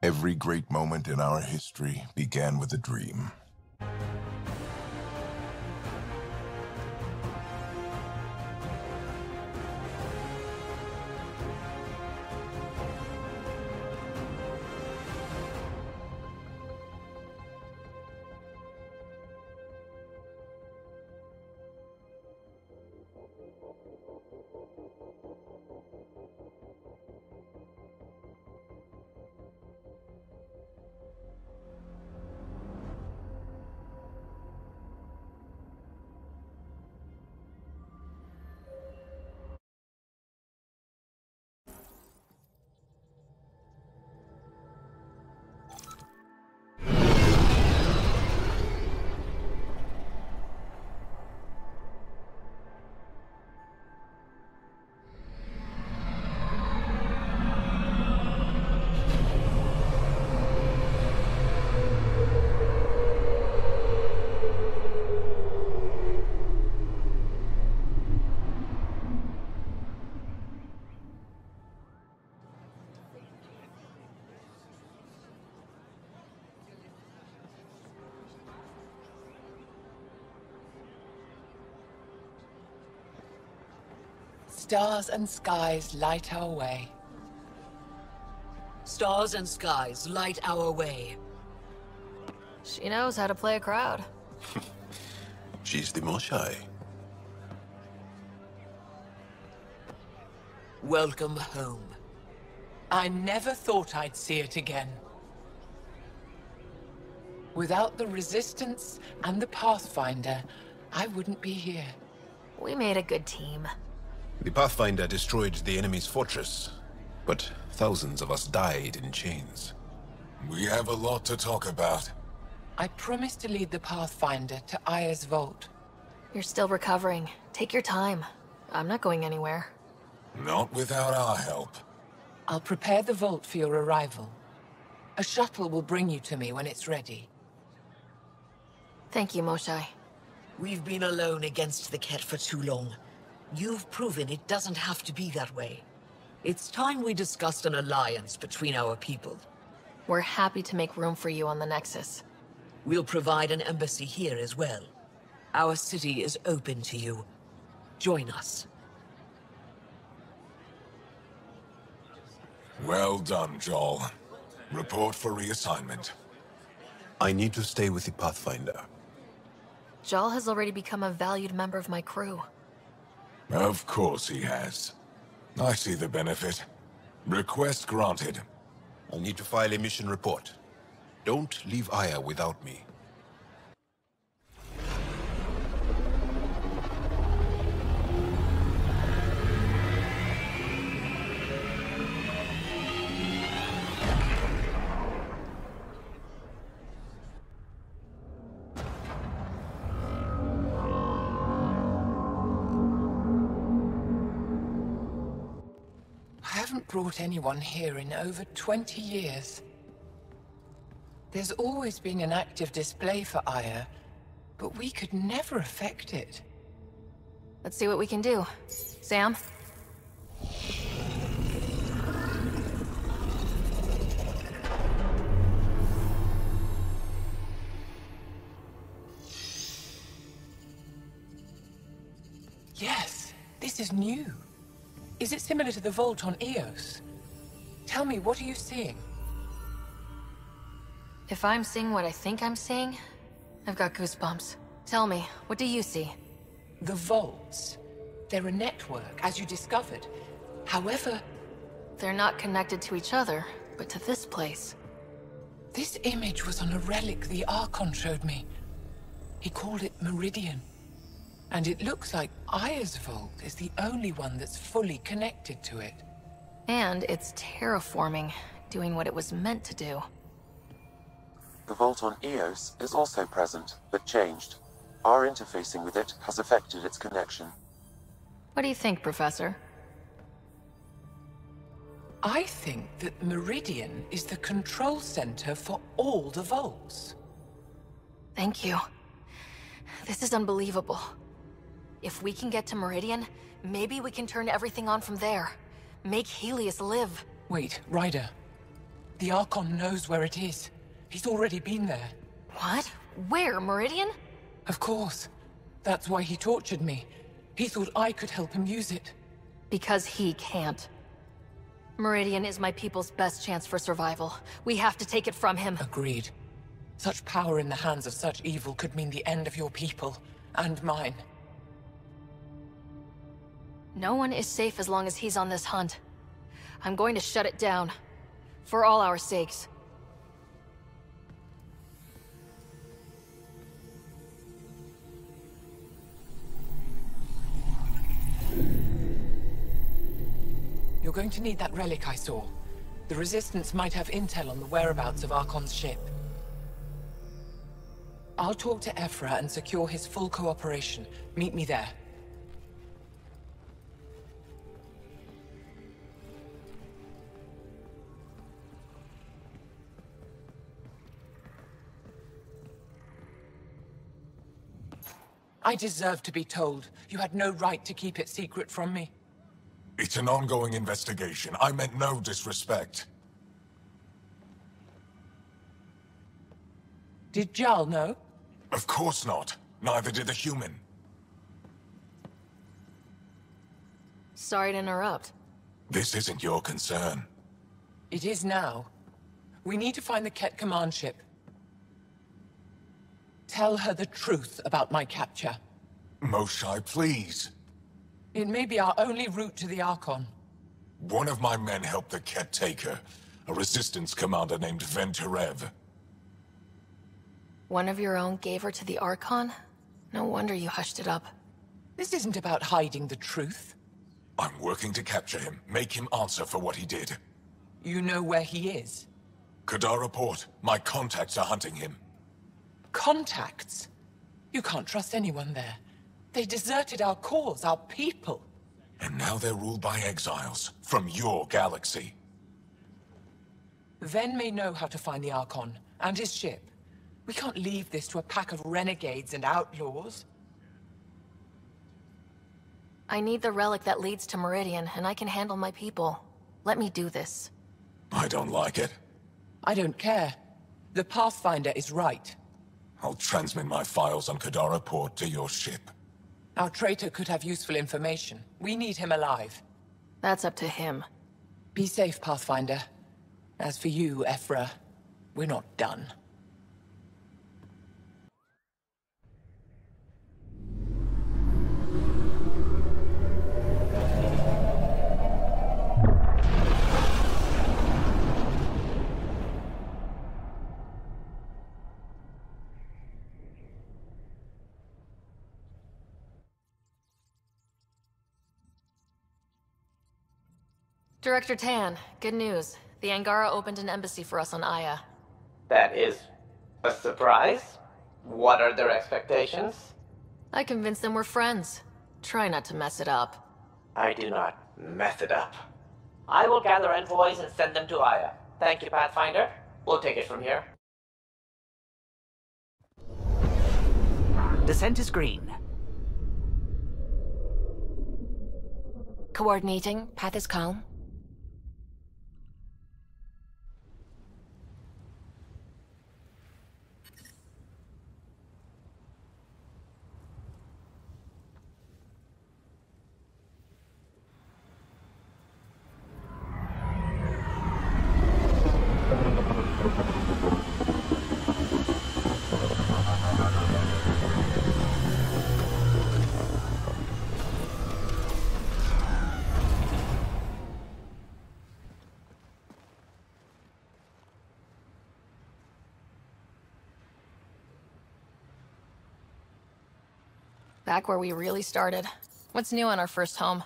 Every great moment in our history began with a dream. Stars and skies light our way. Stars and skies light our way. She knows how to play a crowd. She's the more shy. Welcome home. I never thought I'd see it again. Without the Resistance and the Pathfinder, I wouldn't be here. We made a good team. The Pathfinder destroyed the enemy's fortress, but thousands of us died in chains. We have a lot to talk about. I promised to lead the Pathfinder to Aya's vault. You're still recovering. Take your time. I'm not going anywhere. Not without our help. I'll prepare the vault for your arrival. A shuttle will bring you to me when it's ready. Thank you, Moshai. We've been alone against the Ket for too long. You've proven it doesn't have to be that way. It's time we discussed an alliance between our people. We're happy to make room for you on the Nexus. We'll provide an embassy here as well. Our city is open to you. Join us. Well done, Joel. Report for reassignment. I need to stay with the Pathfinder. Jal has already become a valued member of my crew. Of course he has. I see the benefit. Request granted. I'll need to file a mission report. Don't leave Aya without me. I haven't brought anyone here in over 20 years. There's always been an active display for Aya, but we could never affect it. Let's see what we can do. Sam? Yes, this is new. Is it similar to the vault on Eos? Tell me, what are you seeing? If I'm seeing what I think I'm seeing, I've got goosebumps. Tell me, what do you see? The vaults. They're a network, as you discovered. However, They're not connected to each other, but to this place. this image was on a relic the Archon showed me. He called it Meridian. And it looks like Aya's vault is the only one that's fully connected to it. And it's terraforming, doing what it was meant to do. The vault on Eos is also present, but changed. Our interfacing with it has affected its connection. What do you think, Professor? I think that Meridian is the control center for all the vaults. Thank you. This is unbelievable. If we can get to Meridian, maybe we can turn everything on from there. Make Helios live. Wait, Ryder. The Archon knows where it is. He's already been there. What? Where, Meridian? Of course. That's why he tortured me. He thought I could help him use it. Because he can't. Meridian is my people's best chance for survival. We have to take it from him. Agreed. Such power in the hands of such evil could mean the end of your people, and mine. No one is safe as long as he's on this hunt. I'm going to shut it down. For all our sakes. You're going to need that relic I saw. The Resistance might have intel on the whereabouts of Archon's ship. I'll talk to Ephra and secure his full cooperation. Meet me there. I deserve to be told. You had no right to keep it secret from me. It's an ongoing investigation. I meant no disrespect. Did Jal know? Of course not. Neither did the human. Sorry to interrupt. This isn't your concern. It is now. We need to find the Ket command ship. Tell her the truth about my capture. Moshai, please. It may be our only route to the Archon. One of my men helped the Ket take her. A Resistance commander named Venturev. One of your own gave her to the Archon? No wonder you hushed it up. This isn't about hiding the truth. I'm working to capture him, make him answer for what he did. You know where he is? Kadara Port. My contacts are hunting him. Contacts? You can't trust anyone there. They deserted our cause, our people. And now they're ruled by exiles from your galaxy. Ven may know how to find the Archon and his ship. We can't leave this to a pack of renegades and outlaws. I need the relic that leads to Meridian, and I can handle my people. Let me do this. I don't like it. I don't care. The Pathfinder is right. I'll transmit my files on Kadara Port to your ship. Our traitor could have useful information. We need him alive. That's up to him. Be safe, Pathfinder. As for you, Ephra, we're not done. Director Tan, good news. The Angara opened an embassy for us on Aya. That is a surprise? What are their expectations? I convinced them we're friends. Try not to mess it up. I do not mess it up. I will gather envoys and send them to Aya. Thank you, Pathfinder. We'll take it from here. Descent is green. Coordinating. Path is calm. Back where we really started. What's new on our first home?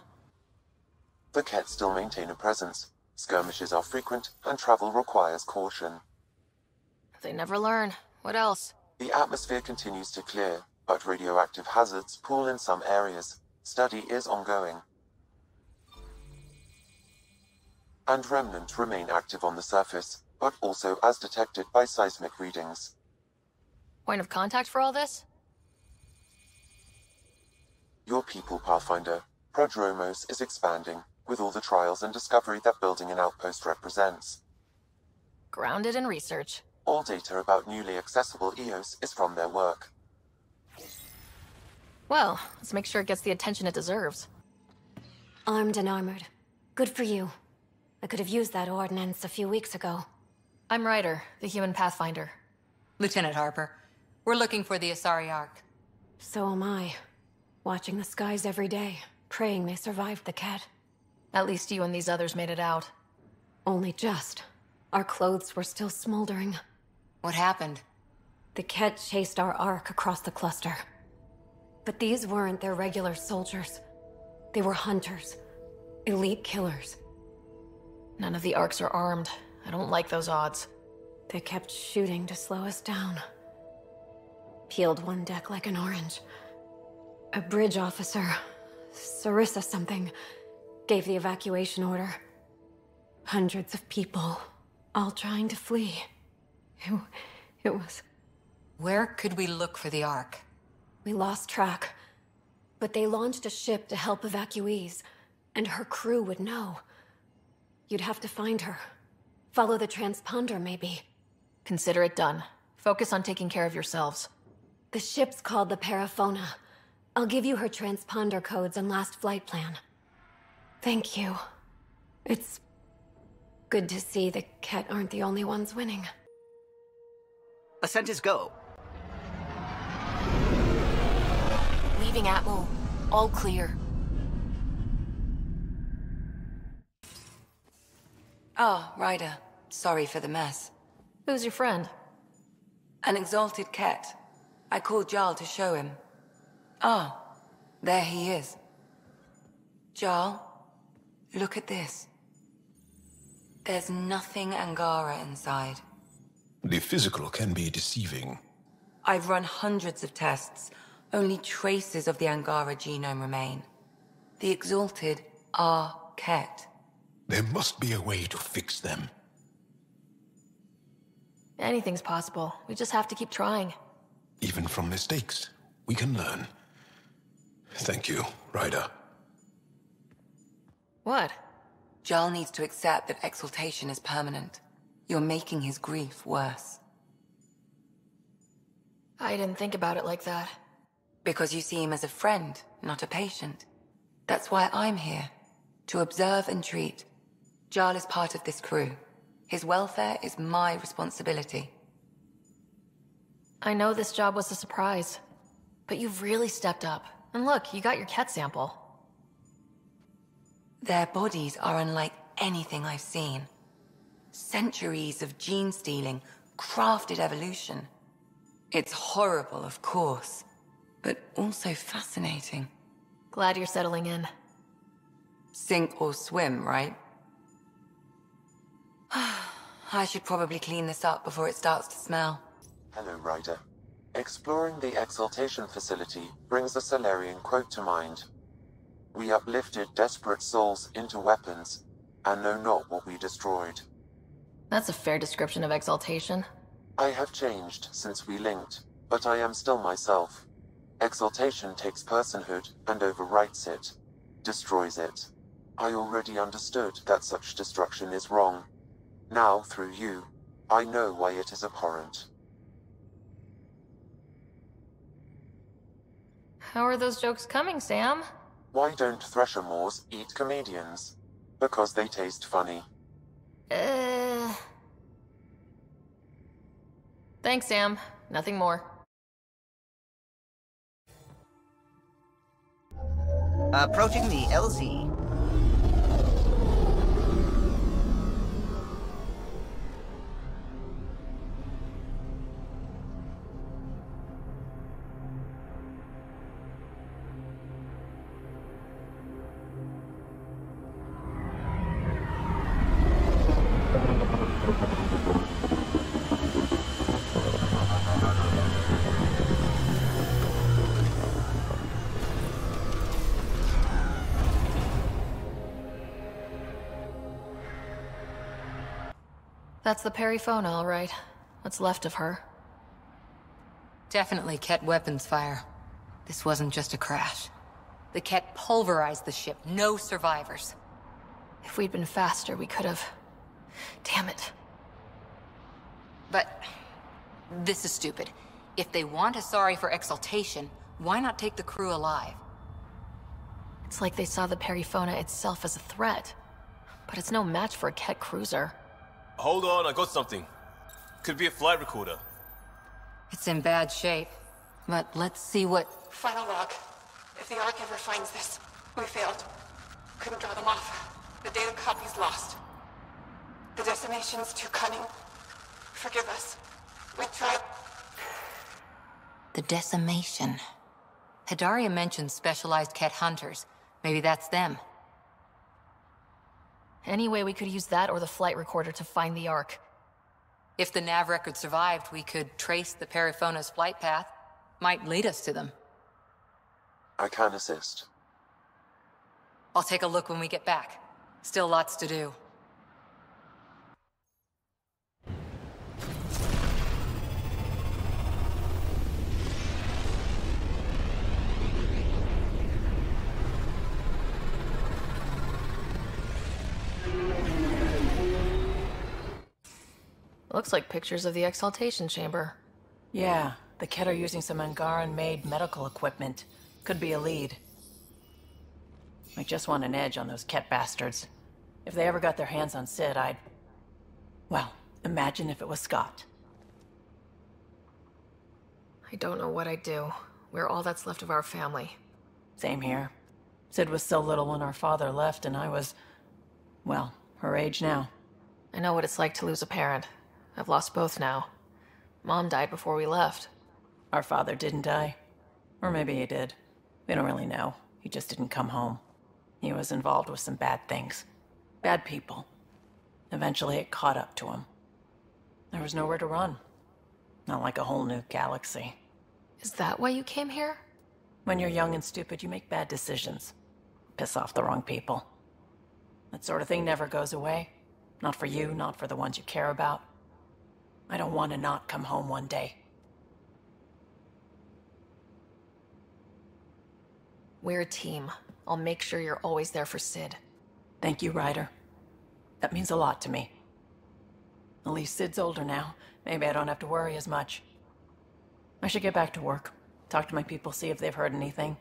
The Ket still maintain a presence. Skirmishes are frequent, and travel requires caution. They never learn. What else? The atmosphere continues to clear, but radioactive hazards pool in some areas. Study is ongoing. And remnants remain active on the surface, but also as detected by seismic readings. Point of contact for all this? Your people, Pathfinder. Prodromos is expanding, with all the trials and discovery that building an outpost represents. Grounded in research. All data about newly accessible EOS is from their work. Well, let's make sure it gets the attention it deserves. Armed and armored. Good for you. I could have used that ordnance a few weeks ago. I'm Ryder, the human pathfinder. Lieutenant Harper, we're looking for the Asari Ark. So am I. Watching the skies every day, praying they survived the Ket. At least you and these others made it out. Only just. Our clothes were still smoldering. What happened? The Ket chased our Ark across the cluster. But these weren't their regular soldiers. They were hunters. Elite killers. None of the Arks are armed. I don't like those odds. They kept shooting to slow us down. Peeled one deck like an orange. A bridge officer, Sarissa something, gave the evacuation order. Hundreds of people, all trying to flee. It was... Where could we look for the Ark? We lost track. But they launched a ship to help evacuees, and her crew would know. You'd have to find her. Follow the transponder, maybe. Consider it done. Focus on taking care of yourselves. The ship's called the Paraphona. I'll give you her transponder codes and last flight plan. Thank you. It's good to see the Ket aren't the only ones winning. Ascent is go. Leaving Atmo. All clear. Oh, Ryder. Sorry for the mess. Who's your friend? An exalted Ket. I called Jarl to show him. Ah, there he is. Jarl, look at this. There's nothing Angara inside. The physical can be deceiving. I've run hundreds of tests. Only traces of the Angara genome remain. The exalted are Ket. There must be a way to fix them. Anything's possible. We just have to keep trying. Even from mistakes, we can learn. Thank you, Ryder. What? Jarl needs to accept that exaltation is permanent. You're making his grief worse. I didn't think about it like that. Because you see him as a friend, not a patient. That's why I'm here. To observe and treat. Jarl is part of this crew. His welfare is my responsibility. I know this job was a surprise, but you've really stepped up. And look, you got your Ket sample. Their bodies are unlike anything I've seen. Centuries of gene stealing, crafted evolution. It's horrible, of course, but also fascinating. Glad you're settling in. Sink or swim, right? I should probably clean this up before it starts to smell. Hello, Ryder. Exploring the Exaltation facility brings a Salarian quote to mind. We uplifted desperate souls into weapons, and know not what we destroyed. That's a fair description of Exaltation. I have changed since we linked, but I am still myself. Exaltation takes personhood and overwrites it, destroys it. I already understood that such destruction is wrong. Now, through you, I know why it is abhorrent. How are those jokes coming, Sam? Why don't Thresher Moors eat comedians? Because they taste funny. Thanks, Sam. Nothing more. Approaching the LZ. That's the Periphona, all right. What's left of her? Definitely Ket weapons fire. This wasn't just a crash. The Ket pulverized the ship. No survivors. If we'd been faster, we could have... Damn it. But this is stupid. If they want Asari for exaltation, why not take the crew alive? It's like they saw the Perifona itself as a threat. But it's no match for a Ket cruiser. Hold on, I got something. Could be a flight recorder. It's in bad shape. But let's see what... Final log. If the Ark ever finds this, we failed. Couldn't draw them off. The data copy's lost. The decimation's too cunning. Forgive us. We tried... The decimation. Hidaria mentioned specialized Ket hunters. Maybe that's them. Anyway, we could use that or the flight recorder to find the Ark. If the nav record survived, we could trace the Perifona's flight path. Might lead us to them. I can assist. I'll take a look when we get back. Still lots to do. Looks like pictures of the exaltation chamber. Yeah, the Ket are using some Angaran-made medical equipment. Could be a lead. I just want an edge on those Ket bastards. If they ever got their hands on Sid, I'd... Well, imagine if it was Scott. I don't know what I'd do. We're all that's left of our family. Same here. Sid was so little when our father left, and I was... well, her age now. I know what it's like to lose a parent. I've lost both now. Mom died before we left. Our father didn't die. Or maybe he did. We don't really know. He just didn't come home. He was involved with some bad things. Bad people. Eventually it caught up to him. There was nowhere to run. Not like a whole new galaxy. Is that why you came here? When you're young and stupid, you make bad decisions. Piss off the wrong people. That sort of thing never goes away. Not for you, not for the ones you care about. I don't want to not come home one day. We're a team. I'll make sure you're always there for Sid. Thank you, Ryder. That means a lot to me. At least Sid's older now. Maybe I don't have to worry as much. I should get back to work. Talk to my people, see if they've heard anything.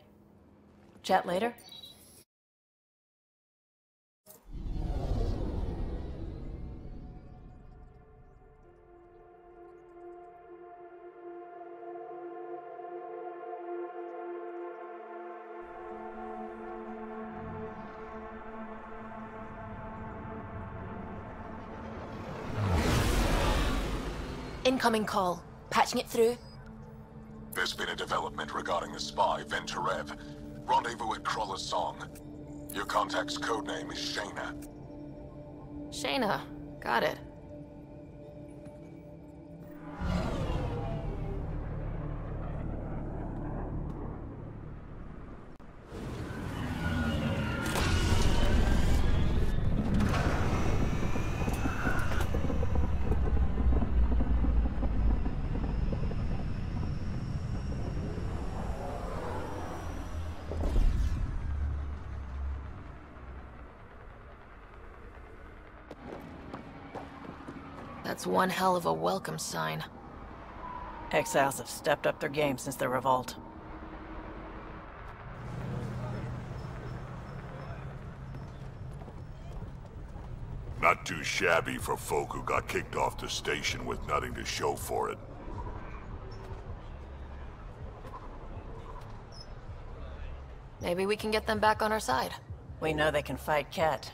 Chat later? Incoming call. Patching it through. There's been a development regarding the spy, Venturev. Rendezvous at Crawler's Song. Your contact's codename is Shayna. Shayna. Got it. That's one hell of a welcome sign. Exiles have stepped up their game since the revolt. Not too shabby for folk who got kicked off the station with nothing to show for it. Maybe we can get them back on our side. We know they can fight Ket.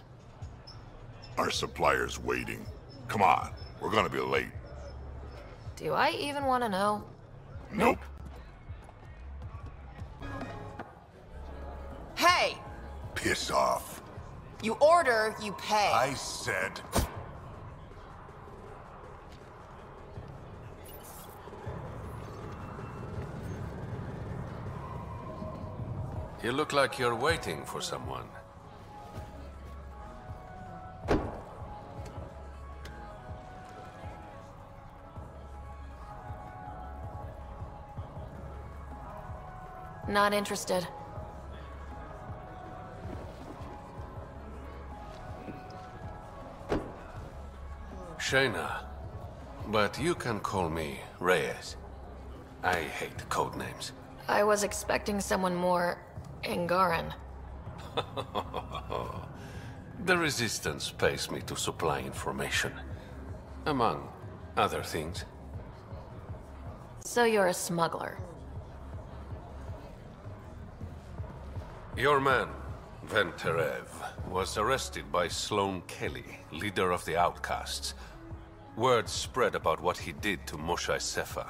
Our supplier's waiting. Come on, we're gonna be late. Do I even want to know? Nope. Hey! Piss off. You order, you pay. I said... You look like you're waiting for someone. Not interested. Shayna, but you can call me Reyes. I hate code names. I was expecting someone more Angaran. The Resistance pays me to supply information, among other things. So you're a smuggler. Your man, Venterev, was arrested by Sloane Kelly, leader of the Outcasts. Word spread about what he did to Moshae Sefa.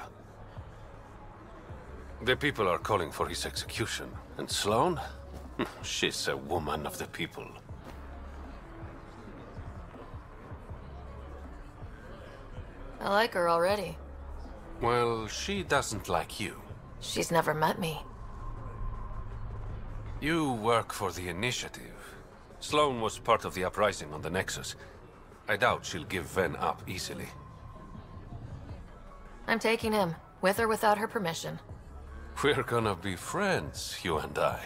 The people are calling for his execution, and Sloane? She's a woman of the people. I like her already. Well, she doesn't like you. She's never met me. You work for the Initiative. Sloane was part of the uprising on the Nexus. I doubt she'll give Ven up easily. I'm taking him, with or without her permission. We're gonna be friends, you and I.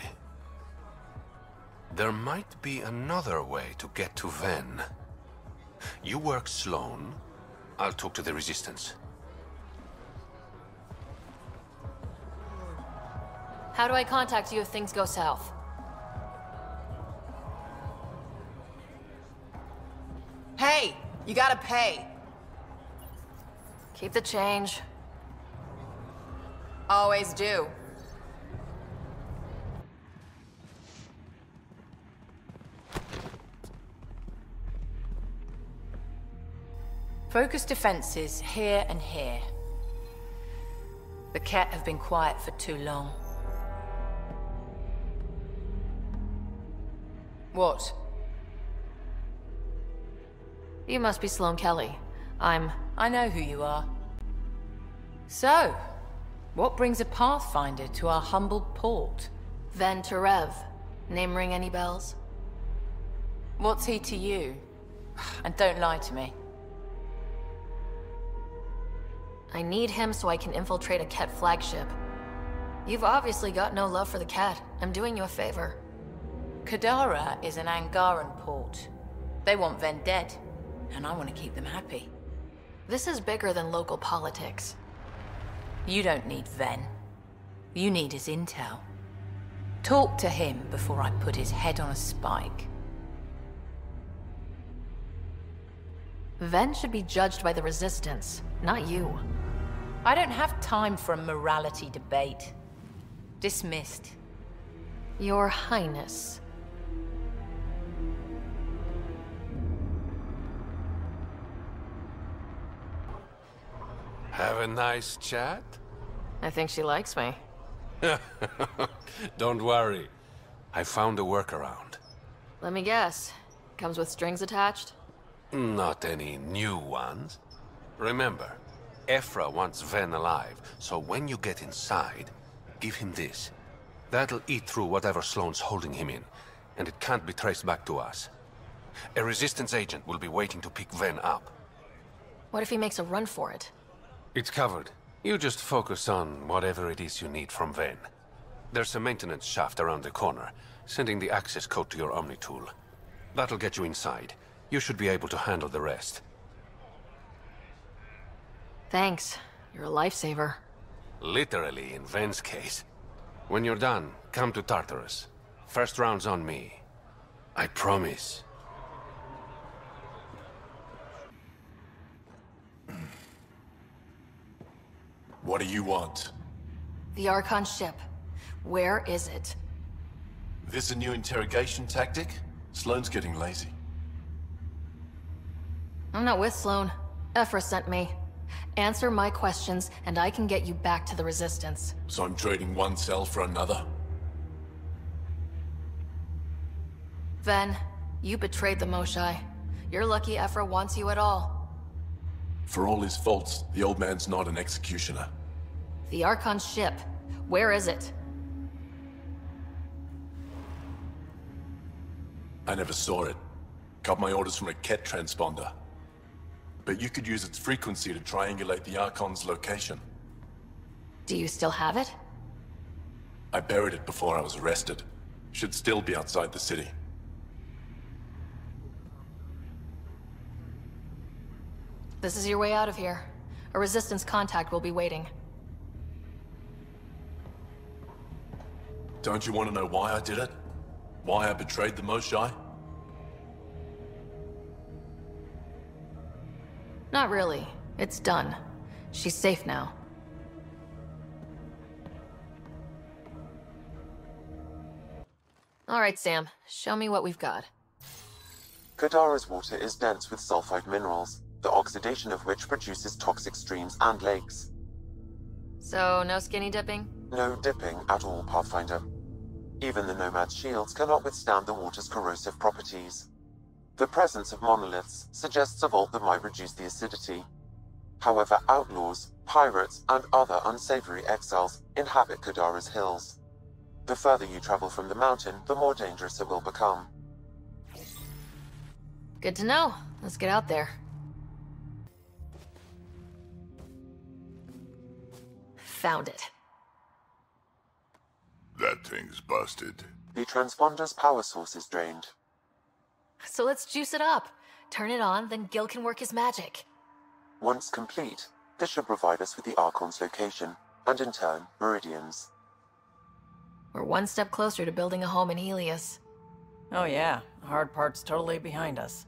There might be another way to get to Ven. You work Sloane, I'll talk to the Resistance. How do I contact you if things go south? Hey, you gotta pay. Keep the change. Always do. Focus defenses here and here. The Ket have been quiet for too long. What? You must be Sloane Kelly. I know who you are. So, what brings a Pathfinder to our humble port? Venterev. Name ring any bells? What's he to you? And don't lie to me. I need him so I can infiltrate a Ket flagship. You've obviously got no love for the Ket. I'm doing you a favor. Kadara is an Angaran port. They want Ven dead, and I want to keep them happy. This is bigger than local politics. You don't need Ven. You need his intel. Talk to him before I put his head on a spike. Ven should be judged by the Resistance, not you. I don't have time for a morality debate. Dismissed. Your Highness. Have a nice chat? I think she likes me. Don't worry. I found a workaround. Let me guess. Comes with strings attached? Not any new ones. Remember, Ephra wants Ven alive, so when you get inside, give him this. That'll eat through whatever Sloane's holding him in, and it can't be traced back to us. A Resistance agent will be waiting to pick Ven up. What if he makes a run for it? It's covered. You just focus on whatever it is you need from Ven. There's a maintenance shaft around the corner, sending the access code to your Omni tool. That'll get you inside. You should be able to handle the rest. Thanks. You're a lifesaver. Literally, in Ven's case. When you're done, come to Tartarus. First round's on me. I promise. What do you want? The Archon ship. Where is it? This a new interrogation tactic? Sloane's getting lazy. I'm not with Sloane. Ephra sent me. Answer my questions, and I can get you back to the Resistance. So I'm trading one cell for another? Ven, you betrayed the Moshae. You're lucky Ephra wants you at all. For all his faults, the old man's not an executioner. The Archon ship. Where is it? I never saw it. Got my orders from a Ket transponder. But you could use its frequency to triangulate the Archon's location. Do you still have it? I buried it before I was arrested. Should still be outside the city. This is your way out of here. A Resistance contact will be waiting. Don't you want to know why I did it? Why I betrayed the Moshae? Not really. It's done. She's safe now. All right, Sam. Show me what we've got. Kadara's water is dense with sulfide minerals, the oxidation of which produces toxic streams and lakes. So, no skinny dipping? No dipping at all, Pathfinder. Even the Nomad's shields cannot withstand the water's corrosive properties. The presence of monoliths suggests a vault that might reduce the acidity. However, outlaws, pirates, and other unsavory exiles inhabit Kadara's hills. The further you travel from the mountain, the more dangerous it will become. Good to know. Let's get out there. Found it. That thing's busted. The transponder's power source is drained. So let's juice it up. Turn it on, then Gil can work his magic. Once complete, this should provide us with the Archon's location, and in turn, Meridian's. We're one step closer to building a home in Helios. Oh yeah, the hard part's totally behind us.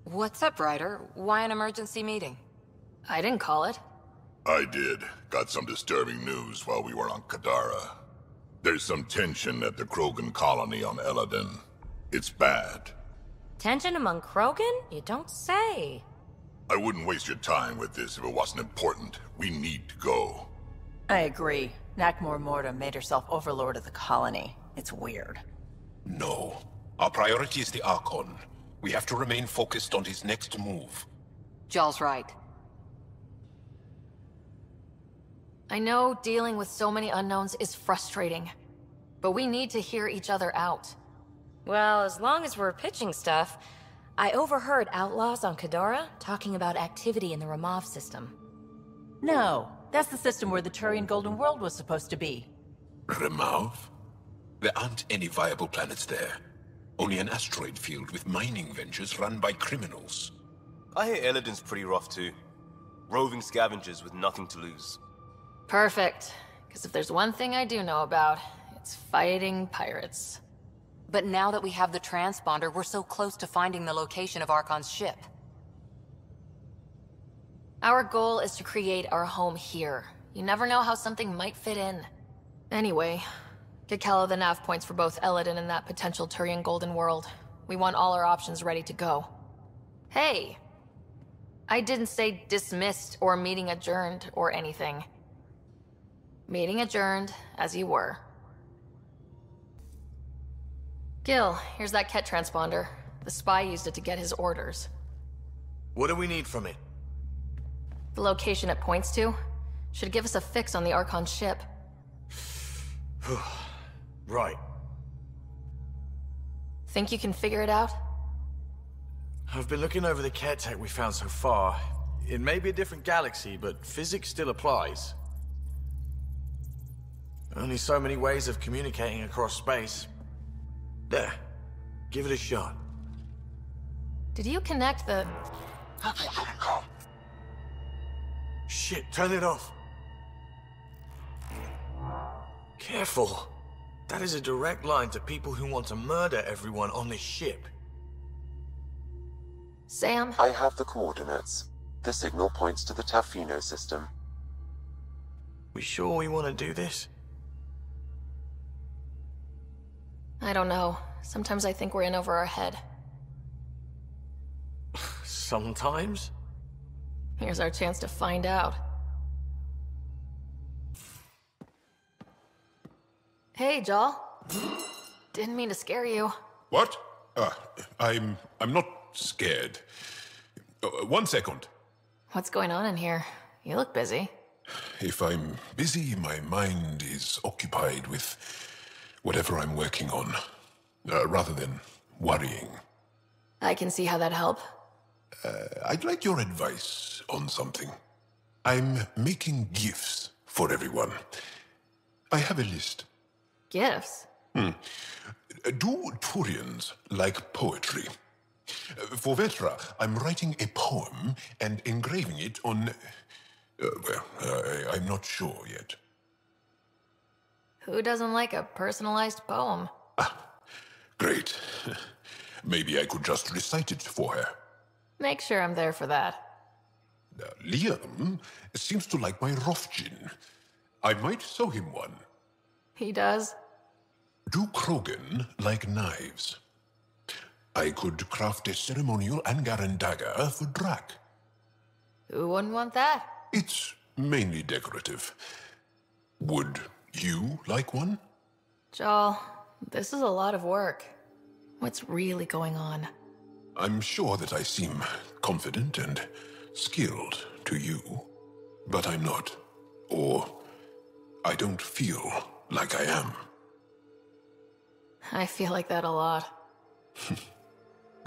What's up, Ryder? Why an emergency meeting? I didn't call it. I did. Got some disturbing news while we were on Kadara. There's some tension at the Krogan colony on Eladin. It's bad. Tension among Krogan? You don't say. I wouldn't waste your time with this if it wasn't important. We need to go. I agree. Nakmor Morta made herself overlord of the colony. It's weird. No. Our priority is the Archon. We have to remain focused on his next move. Jaal's right. I know dealing with so many unknowns is frustrating, but we need to hear each other out. Well, as long as we're pitching stuff, I overheard outlaws on Kadara talking about activity in the Ramov system. No, that's the system where the Turian Golden World was supposed to be. Ramov? There aren't any viable planets there. Only an asteroid field with mining ventures run by criminals. I hear Eladin's pretty rough too. Roving scavengers with nothing to lose. Perfect. Because if there's one thing I do know about, it's fighting pirates. But now that we have the transponder, we're so close to finding the location of Archon's ship. Our goal is to create our home here. You never know how something might fit in. Anyway, get Kello the nav points for both Eladin and that potential Turian Golden World. We want all our options ready to go. Hey! I didn't say dismissed or meeting adjourned or anything. Meeting adjourned, as you were. Gil, here's that Ket transponder. The spy used it to get his orders. What do we need from it? The location it points to should give us a fix on the Archon ship. Right. Think you can figure it out? I've been looking over the care tech we found so far. It may be a different galaxy, but physics still applies. Only so many ways of communicating across space. There. Give it a shot. Did you connect the... Shit, turn it off. Careful. That is a direct line to people who want to murder everyone on this ship. Sam? I have the coordinates. The signal points to the Tafino system. We sure we want to do this? I don't know. Sometimes I think we're in over our head. Sometimes? Here's our chance to find out. Hey, Jaal. Didn't mean to scare you. What? I'm not scared. One second. What's going on in here? You look busy. If I'm busy, my mind is occupied with whatever I'm working on, rather than worrying. I can see how that'd help. I'd like your advice on something. I'm making gifts for everyone. I have a list. Gifts? Do Turians like poetry? For Vetra, I'm writing a poem and engraving it on... I'm not sure yet. Who doesn't like a personalized poem? Great. Maybe I could just recite it for her. Make sure I'm there for that. Liam seems to like my Rofgin. I might sew him one. He does? Do Krogan like knives? I could craft a ceremonial Angaran dagger for Drak. Who wouldn't want that? It's mainly decorative. Would you like one? Jal, this is a lot of work. What's really going on? I'm sure that I seem confident and skilled to you, but I'm not. Or I don't feel like I am. I feel like that a lot.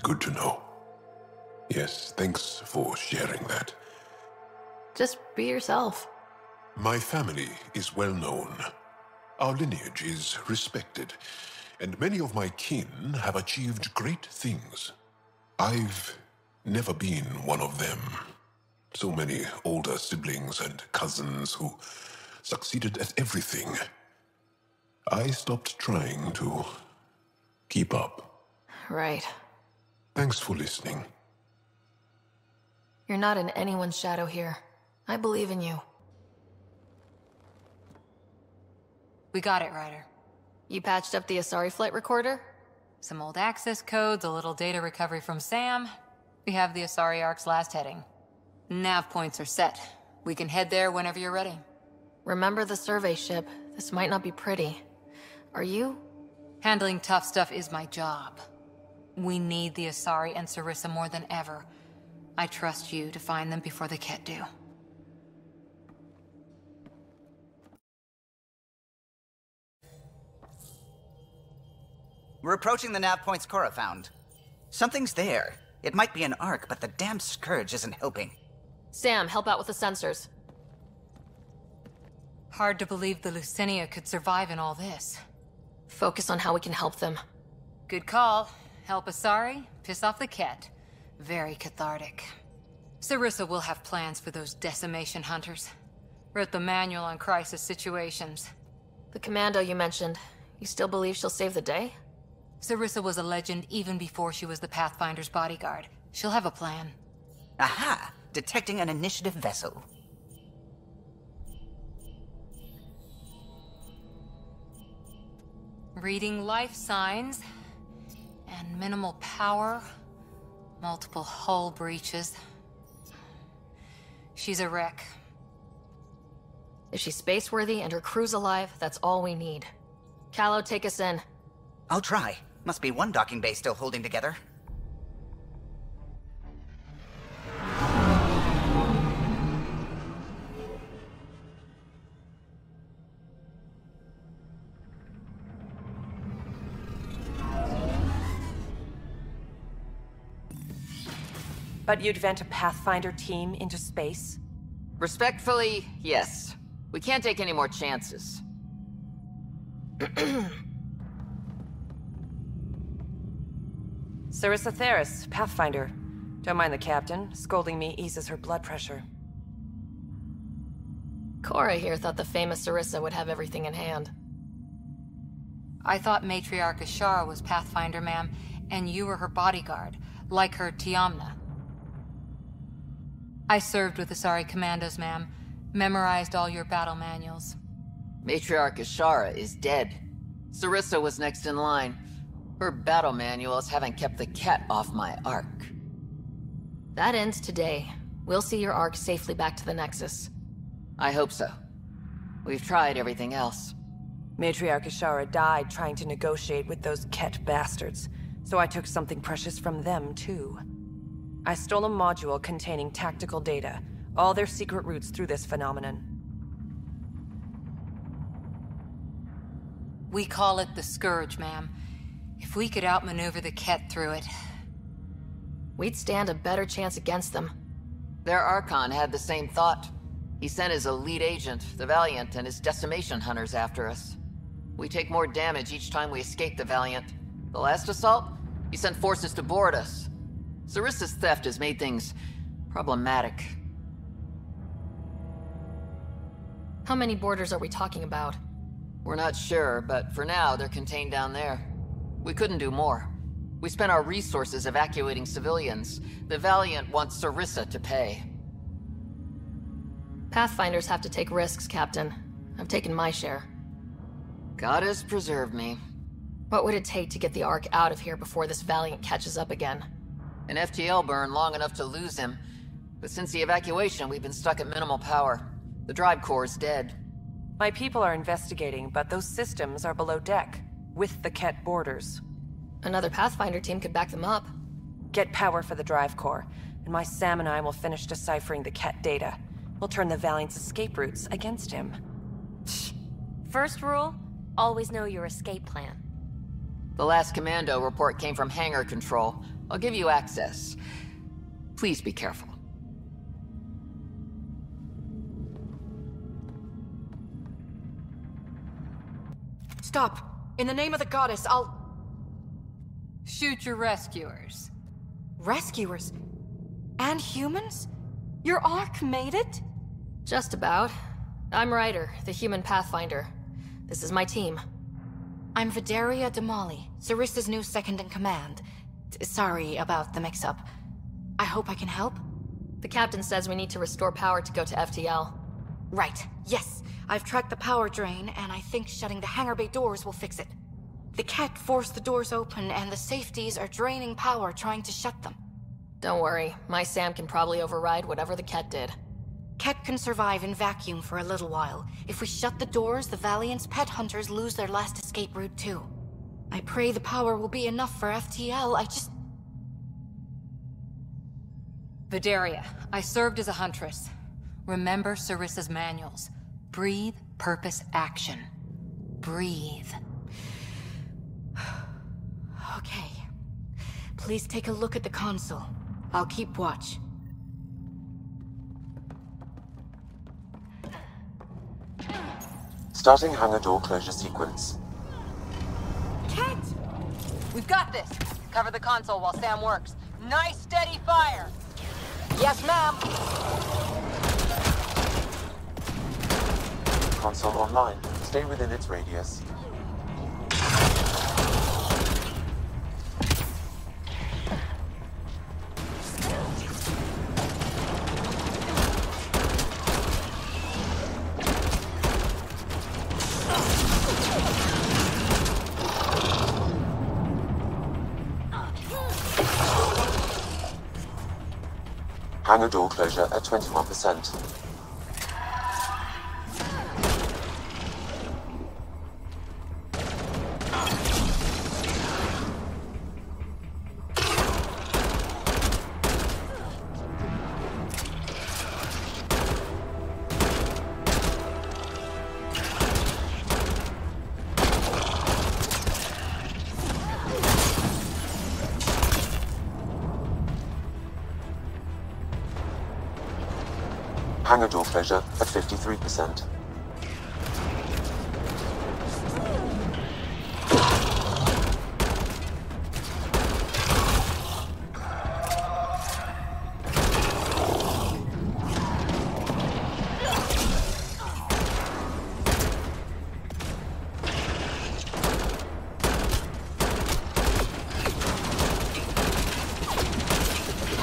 Good to know. Yes, thanks for sharing that. Just be yourself. My family is well known. Our lineage is respected, and many of my kin have achieved great things. I've never been one of them. So many older siblings and cousins who succeeded at everything. I stopped trying to keep up. Right. Thanks for listening. You're not in anyone's shadow here. I believe in you. We got it, Ryder. You patched up the Asari flight recorder? Some old access codes, a little data recovery from Sam. We have the Asari Ark's last heading. Nav points are set. We can head there whenever you're ready. Remember the survey ship. This might not be pretty. Are you? Handling tough stuff is my job. We need the Asari and Sarissa more than ever. I trust you to find them before the Ket do. We're approaching the nav points Cora found. Something's there. It might be an Ark, but the damn Scourge isn't helping. Sam, help out with the sensors. Hard to believe the Lucinia could survive in all this. Focus on how we can help them. Good call. Help Asari, piss off the Ket. Very cathartic. Sarissa will have plans for those decimation hunters. Wrote the manual on crisis situations. The commando you mentioned, you still believe she'll save the day? Sarissa was a legend even before she was the Pathfinder's bodyguard. She'll have a plan. Aha! Detecting an initiative vessel. Reading life signs. And minimal power. Multiple hull breaches. She's a wreck. If she's space-worthy and her crew's alive, that's all we need. Callow, take us in. I'll try. Must be one docking bay still holding together. But you'd vent a Pathfinder team into space? Respectfully, yes. We can't take any more chances. Sarissa Theris, Pathfinder. Don't mind the captain. Scolding me eases her blood pressure. Cora here thought the famous Sarissa would have everything in hand. I thought Matriarch Ashara was Pathfinder, ma'am, and you were her bodyguard, like her Tiamna. I served with Asari commandos, ma'am. Memorized all your battle manuals. Matriarch Ashara is dead. Sarissa was next in line. Her battle manuals haven't kept the Ket off my Ark. That ends today. We'll see your Ark safely back to the Nexus. I hope so. We've tried everything else. Matriarch Ashara died trying to negotiate with those Ket bastards, so I took something precious from them, too. I stole a module containing tactical data, all their secret routes through this phenomenon. We call it the Scourge, ma'am. If we could outmaneuver the Ket through it... we'd stand a better chance against them. Their Archon had the same thought. He sent his elite agent, the Valiant, and his decimation hunters after us. We take more damage each time we escape the Valiant. The last assault, he sent forces to board us. Sarissa's theft has made things problematic. How many boarders are we talking about? We're not sure, but for now, they're contained down there. We couldn't do more. We spent our resources evacuating civilians. The Valiant wants Sarissa to pay. Pathfinders have to take risks, Captain. I've taken my share. God has preserved me. What would it take to get the Ark out of here before this Valiant catches up again? An FTL burn long enough to lose him. But since the evacuation, we've been stuck at minimal power. The drive core is dead. My people are investigating, but those systems are below deck, with the Ket borders. Another Pathfinder team could back them up. Get power for the drive core, and my Sam and I will finish deciphering the Ket data. We'll turn the Valiant's escape routes against him. First rule, always know your escape plan. The last commando report came from hangar control. I'll give you access. Please be careful. Stop! In the name of the goddess, I'll... Shoot your rescuers. Rescuers? And humans? Your Ark made it? Just about. I'm Ryder, the human Pathfinder. This is my team. I'm Vidaria Damali, Sarissa's new second-in-command. Sorry about the mix-up. I hope I can help? The captain says we need to restore power to go to FTL. Right, yes. I've tracked the power drain, and I think shutting the hangar bay doors will fix it. The Ket forced the doors open, and the safeties are draining power trying to shut them. Don't worry, my Sam can probably override whatever the Ket did. Ket can survive in vacuum for a little while. If we shut the doors, the Valiant's pet hunters lose their last escape route too. I pray the power will be enough for FTL, Vidaria, I served as a huntress. Remember Sarissa's manuals. Breathe, purpose, action. Breathe. Okay. Please take a look at the console. I'll keep watch. Starting hangar door closure sequence. Ket! We've got this. Cover the console while Sam works. Nice steady fire! Yes, ma'am! Console online. Stay within its radius. Hangar door closure at 21%. Hangar door closure at 53%.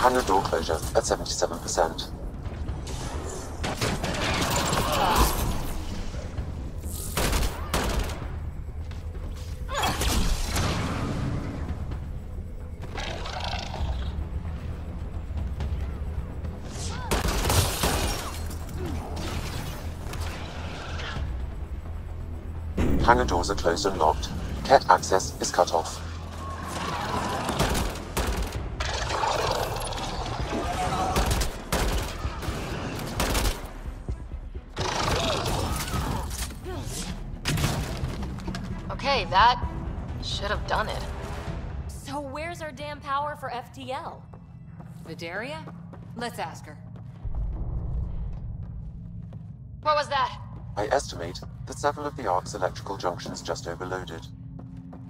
Hangar door closure at 77%. Hangar doors are closed and locked. Ket access is cut off. that, should have done it. So where's our damn power for FTL? Vidaria? Let's ask her. What was that? I estimate that several of the Ark's electrical junctions just overloaded.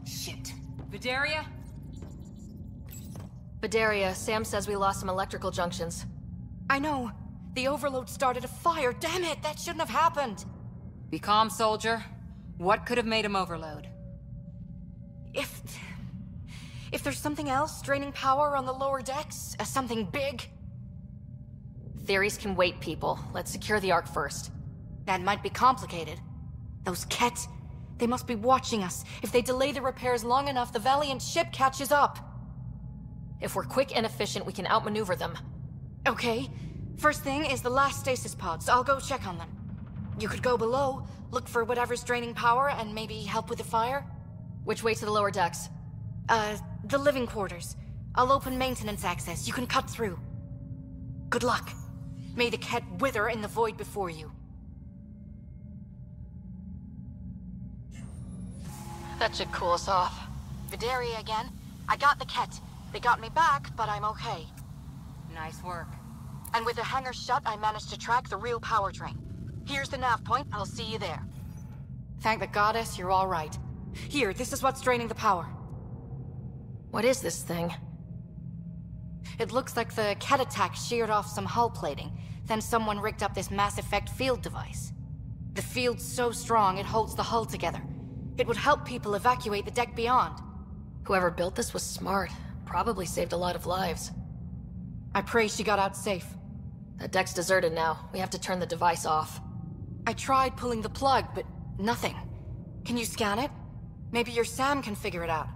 Shit. Vidaria? Vidaria, Sam says we lost some electrical junctions. I know. The overload started a fire. Damn it, that shouldn't have happened. Be calm, soldier. What could have made him overload? If there's something else draining power on the lower decks, something big. Theories can wait, people. Let's secure the Ark first. That might be complicated. Those Ket, they must be watching us. If they delay the repairs long enough, the Valiant ship catches up. If we're quick and efficient, we can outmaneuver them. Okay. First thing is the last stasis pods. I'll go check on them. You could go below, look for whatever's draining power, and maybe help with the fire? Which way to the lower decks? The living quarters. I'll open maintenance access. You can cut through. Good luck. May the Ket wither in the void before you. That should cool us off. Vidaria again. I got the Ket. They got me back, but I'm okay. Nice work. And with the hangar shut, I managed to track the real power drain. Here's the nav point. I'll see you there. Thank the goddess, you're all right. Here, this is what's draining the power. What is this thing? It looks like the Ket attack sheared off some hull plating. Then someone rigged up this Mass Effect field device. The field's so strong, it holds the hull together. It would help people evacuate the deck beyond. Whoever built this was smart. Probably saved a lot of lives. I pray she got out safe. That deck's deserted now. We have to turn the device off. I tried pulling the plug, but nothing. Can you scan it? Maybe your Sam can figure it out.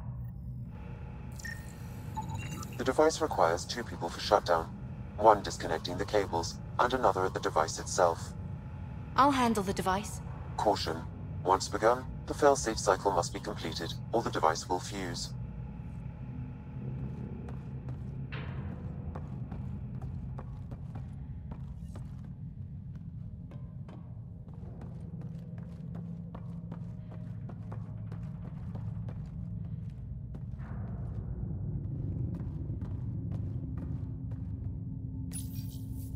The device requires 2 people for shutdown. 1 disconnecting the cables, and another at the device itself. I'll handle the device. Caution. Once begun, the failsafe cycle must be completed, or the device will fuse.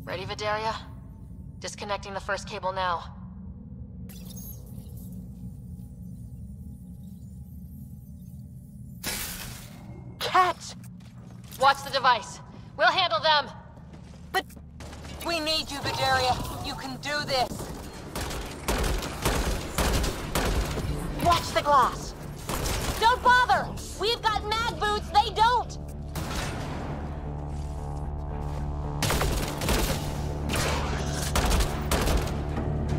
Ready, Vidaria? Disconnecting the first cable now. Ket! Watch the device. We'll handle them. But we need you, Vidaria. You can do this. Watch the glass. Don't bother! We've got mag boots, they don't!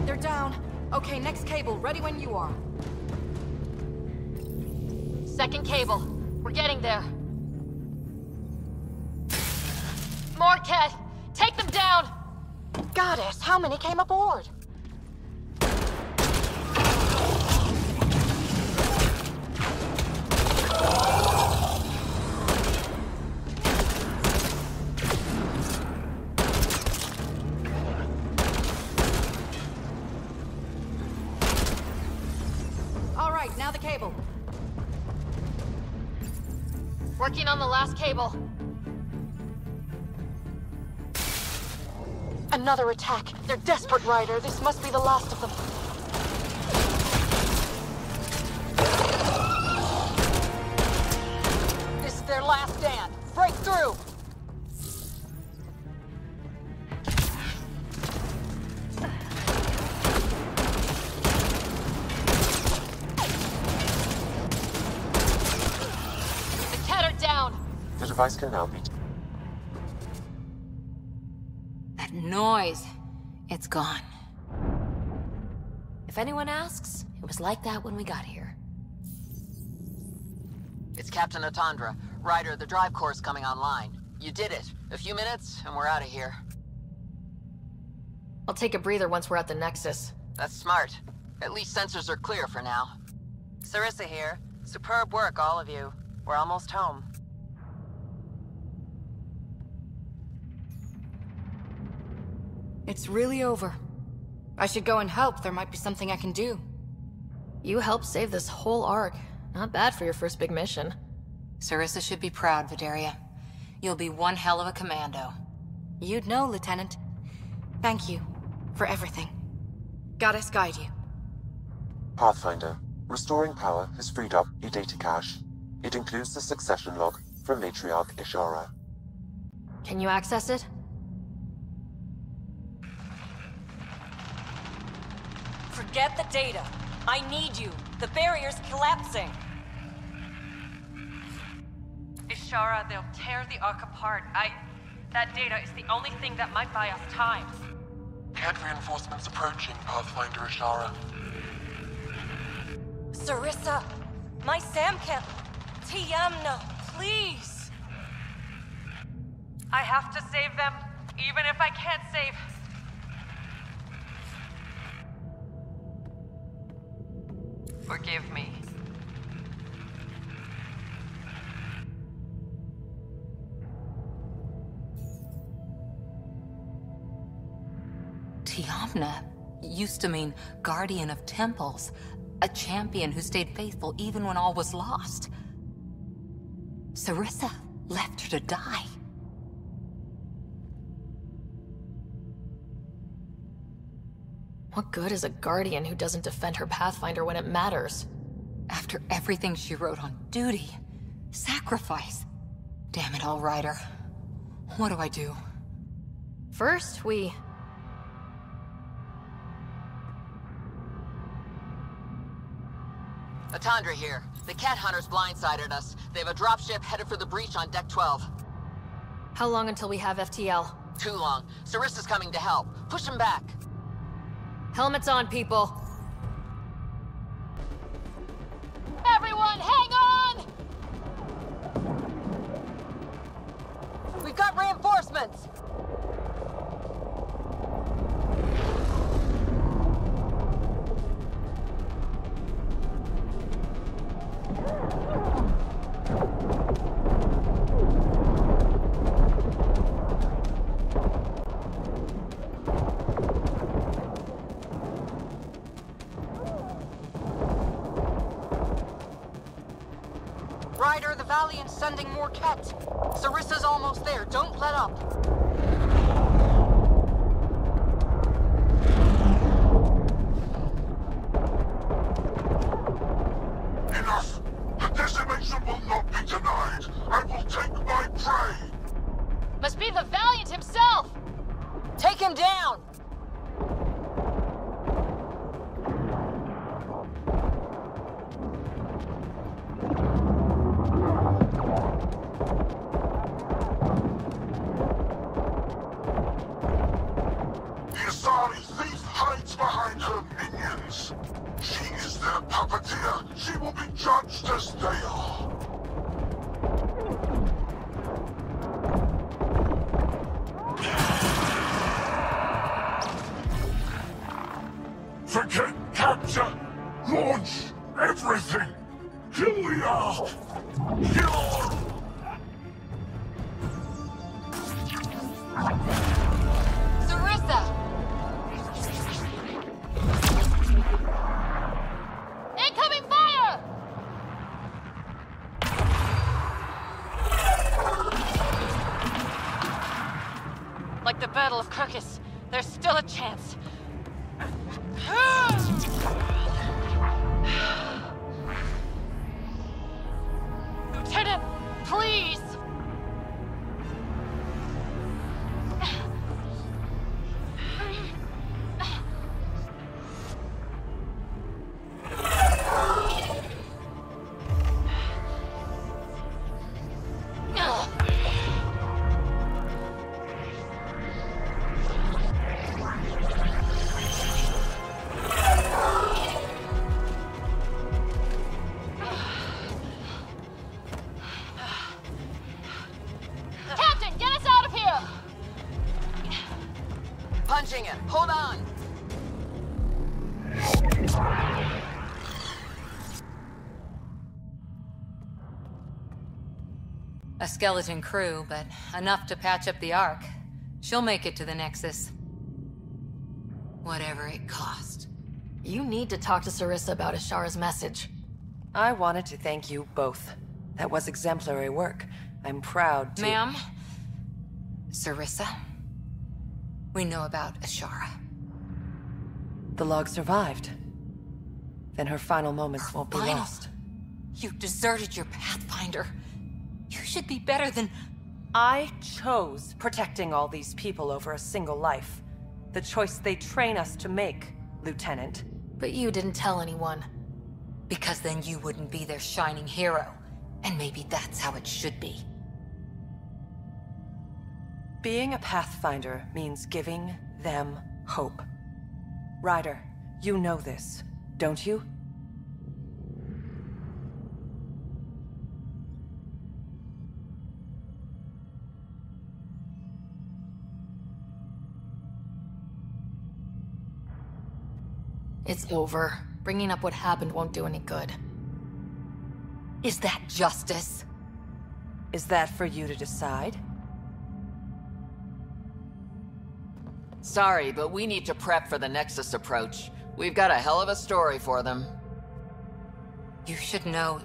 They're down. Okay, next cable, ready when you are. Second cable. We're getting there. More Ket! Take them down! Goddess, how many came aboard? All right, now the cable. Working on the last cable. Another attack. They're desperate, Ryder. This must be the last of them. This is their last stand. Break through! The Ket are down! The device can now be... That noise. It's gone. If anyone asks, it was like that when we got here. It's Captain Atandra. Ryder, the drive core's coming online. You did it. A few minutes, and we're out of here. I'll take a breather once we're at the Nexus. That's smart. At least sensors are clear for now. Sarissa here. Superb work, all of you. We're almost home. It's really over. I should go and help. There might be something I can do. You helped save this whole Ark. Not bad for your first big mission. Sarissa should be proud, Vidaria. You'll be one hell of a commando. You'd know, Lieutenant. Thank you for everything. Goddess guide you. Pathfinder. Restoring power has freed up your data cache. It includes the succession log from Matriarch Ishara. Can you access it? Forget the data. I need you. The barrier's collapsing. Ishara, they'll tear the Ark apart. That data is the only thing that might buy us time. Cat reinforcements approaching, Pathfinder Ishara. Sarissa! My Samcat! Tiamna, please! I have to save them, even if I can't save... Forgive me. Tiamna used to mean guardian of temples, a champion who stayed faithful even when all was lost. Sarissa left her to die. What good is a guardian who doesn't defend her Pathfinder when it matters? After everything she wrote on duty, sacrifice. Damn it all, Ryder. What do I do? First, we... Atandra here. The cat hunters blindsided us. They have a dropship headed for the breach on Deck 12. How long until we have FTL? Too long. Sarissa's coming to help. Push him back. Helmets on, people. Everyone, hang on! We've got reinforcements! Ryder, the Valiant's sending more Kett. Sarissa's almost there. Don't let up. Enough! The decimation will not be denied! I will take my prey! Must be the Valiant himself! Take him down! She will be judged as they are. Forget capture! Launch everything! Kill the Ark! Kill! Sarissa! Incoming fire! Like the Battle of Kirkus, there's still a chance. Lieutenant, please! Captain, get us out of here! Punching it. Hold on. A skeleton crew, but enough to patch up the Ark. She'll make it to the Nexus. Whatever it cost. You need to talk to Sarissa about Ishara's message. I wanted to thank you both. That was exemplary work. I'm proud to— Ma'am? Sarissa? We know about Ashara. The log survived. Then her final moments won't be lost. You deserted your Pathfinder. You should be better than— I chose protecting all these people over a single life. The choice they train us to make, Lieutenant. But you didn't tell anyone. Because then you wouldn't be their shining hero. And maybe that's how it should be. Being a Pathfinder means giving them hope. Ryder, you know this, don't you? It's over. Bringing up what happened won't do any good. Is that justice? Is that for you to decide? Sorry, but we need to prep for the Nexus approach. We've got a hell of a story for them. You should know.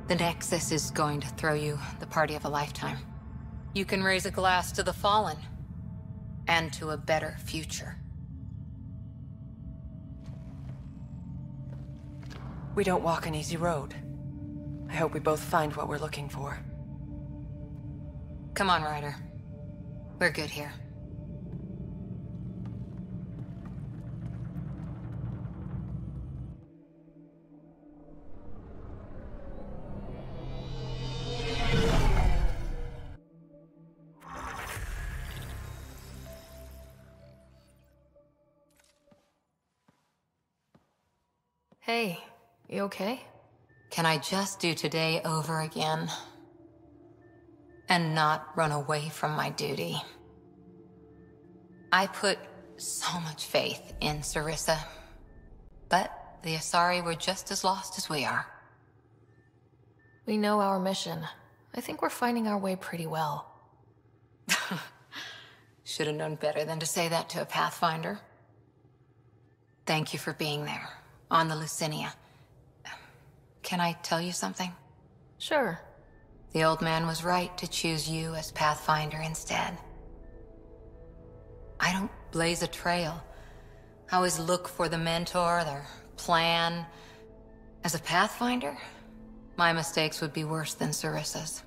The Nexus is going to throw you the party of a lifetime. You can raise a glass to the fallen. And to a better future. We don't walk an easy road. I hope we both find what we're looking for. Come on, Ryder. We're good here. Hey, you okay? Can I just do today over again? And not run away from my duty? I put so much faith in Sarissa. But the Asari were just as lost as we are. We know our mission. I think we're finding our way pretty well. Should have known better than to say that to a Pathfinder. Thank you for being there, on the Lucinia. Can I tell you something? Sure. The old man was right to choose you as Pathfinder instead. I don't blaze a trail. I always look for the mentor, their plan. As a Pathfinder, my mistakes would be worse than Sarissa's.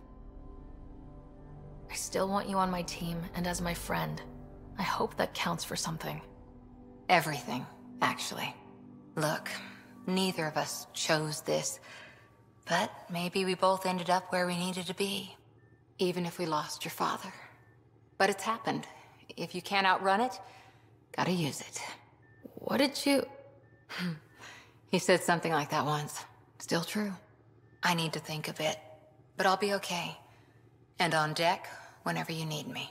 I still want you on my team and as my friend. I hope that counts for something. Everything, actually. Look, neither of us chose this, but maybe we both ended up where we needed to be, even if we lost your father. But it's happened. If you can't outrun it, gotta use it. What did you... He said something like that once. Still true. I need to think a bit, but I'll be okay. And on deck whenever you need me.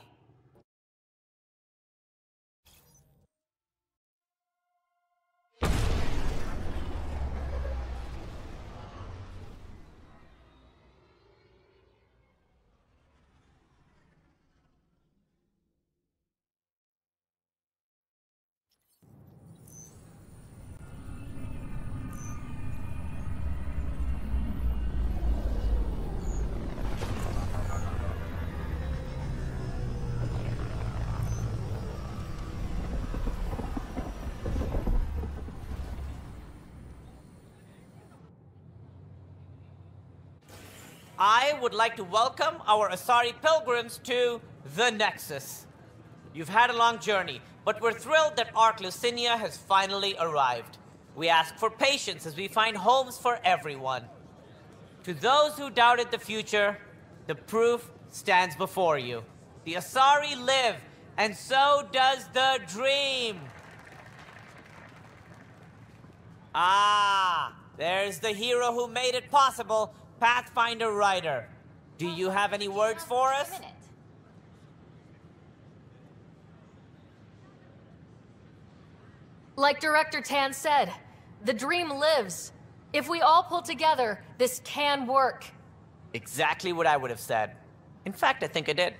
I would like to welcome our Asari pilgrims to the Nexus. You've had a long journey, but we're thrilled that Ark Lucinia has finally arrived. We ask for patience as we find homes for everyone. To those who doubted the future, the proof stands before you. The Asari live, and so does the dream. Ah, there's the hero who made it possible, Pathfinder Ryder. Do you have any words for us? Like Director Tan said, the dream lives. If we all pull together, this can work. Exactly what I would have said. In fact, I think I did.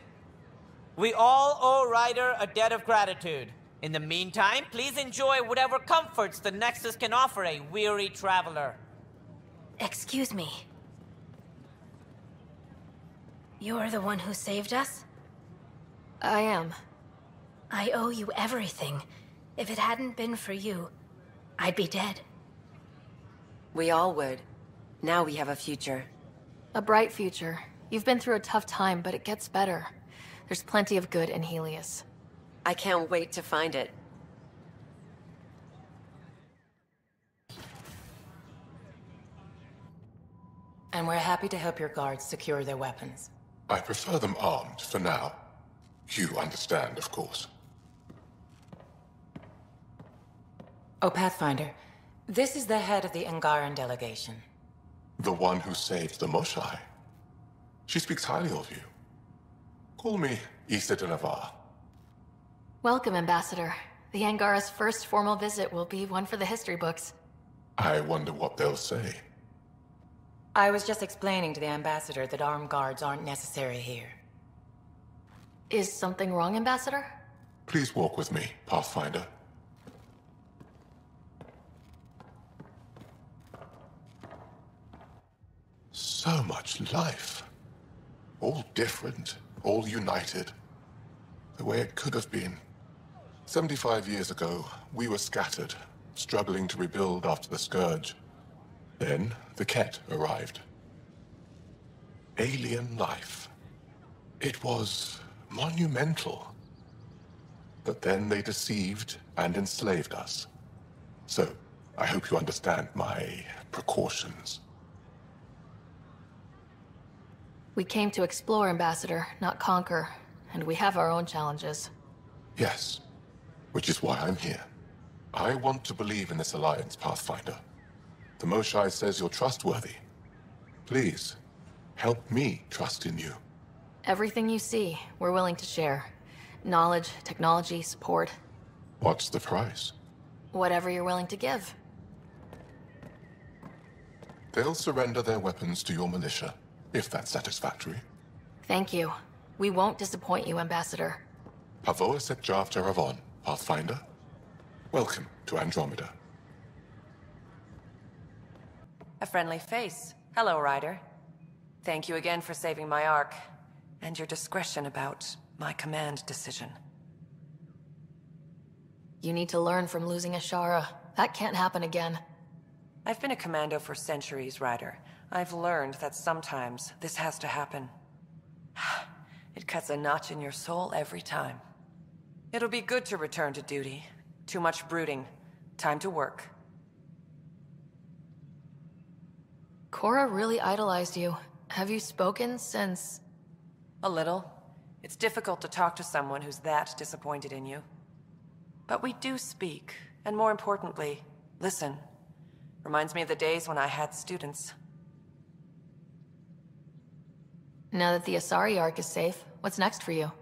We all owe Ryder a debt of gratitude. In the meantime, please enjoy whatever comforts the Nexus can offer a weary traveler. Excuse me. You're the one who saved us? I am. I owe you everything. If it hadn't been for you, I'd be dead. We all would. Now we have a future. A bright future. You've been through a tough time, but it gets better. There's plenty of good in Helios. I can't wait to find it. And we're happy to help your guards secure their weapons. I prefer them armed for now. You understand, of course. Oh, Pathfinder, this is the head of the Angaran delegation. The one who saved the Moshai. She speaks highly of you. Call me Issa de Navarre. Welcome, Ambassador. The Angara's first formal visit will be one for the history books. I wonder what they'll say. I was just explaining to the Ambassador that armed guards aren't necessary here. Is something wrong, Ambassador? Please walk with me, Pathfinder. So much life. All different, all united. The way it could have been. 75 years ago, we were scattered, struggling to rebuild after the Scourge. Then, the Ket arrived. Alien life. It was monumental. But then they deceived and enslaved us. So, I hope you understand my precautions. We came to explore, Ambassador, not conquer. And we have our own challenges. Yes, which is why I'm here. I want to believe in this alliance, Pathfinder. The Moshai says you're trustworthy. Please, help me trust in you. Everything you see, we're willing to share. Knowledge, technology, support. What's the price? Whatever you're willing to give. They'll surrender their weapons to your militia, if that's satisfactory. Thank you. We won't disappoint you, Ambassador. Pavoa set Jav Teravon, Pathfinder. Welcome to Andromeda. A friendly face. Hello, Ryder. Thank you again for saving my Ark, and your discretion about my command decision. You need to learn from losing Ashara. That can't happen again. I've been a commando for centuries, Ryder. I've learned that sometimes this has to happen. It cuts a notch in your soul every time. It'll be good to return to duty. Too much brooding. Time to work. Cora really idolized you. Have you spoken since... A little. It's difficult to talk to someone who's that disappointed in you. But we do speak, and more importantly, listen. Reminds me of the days when I had students. Now that the Asari Ark is safe, what's next for you?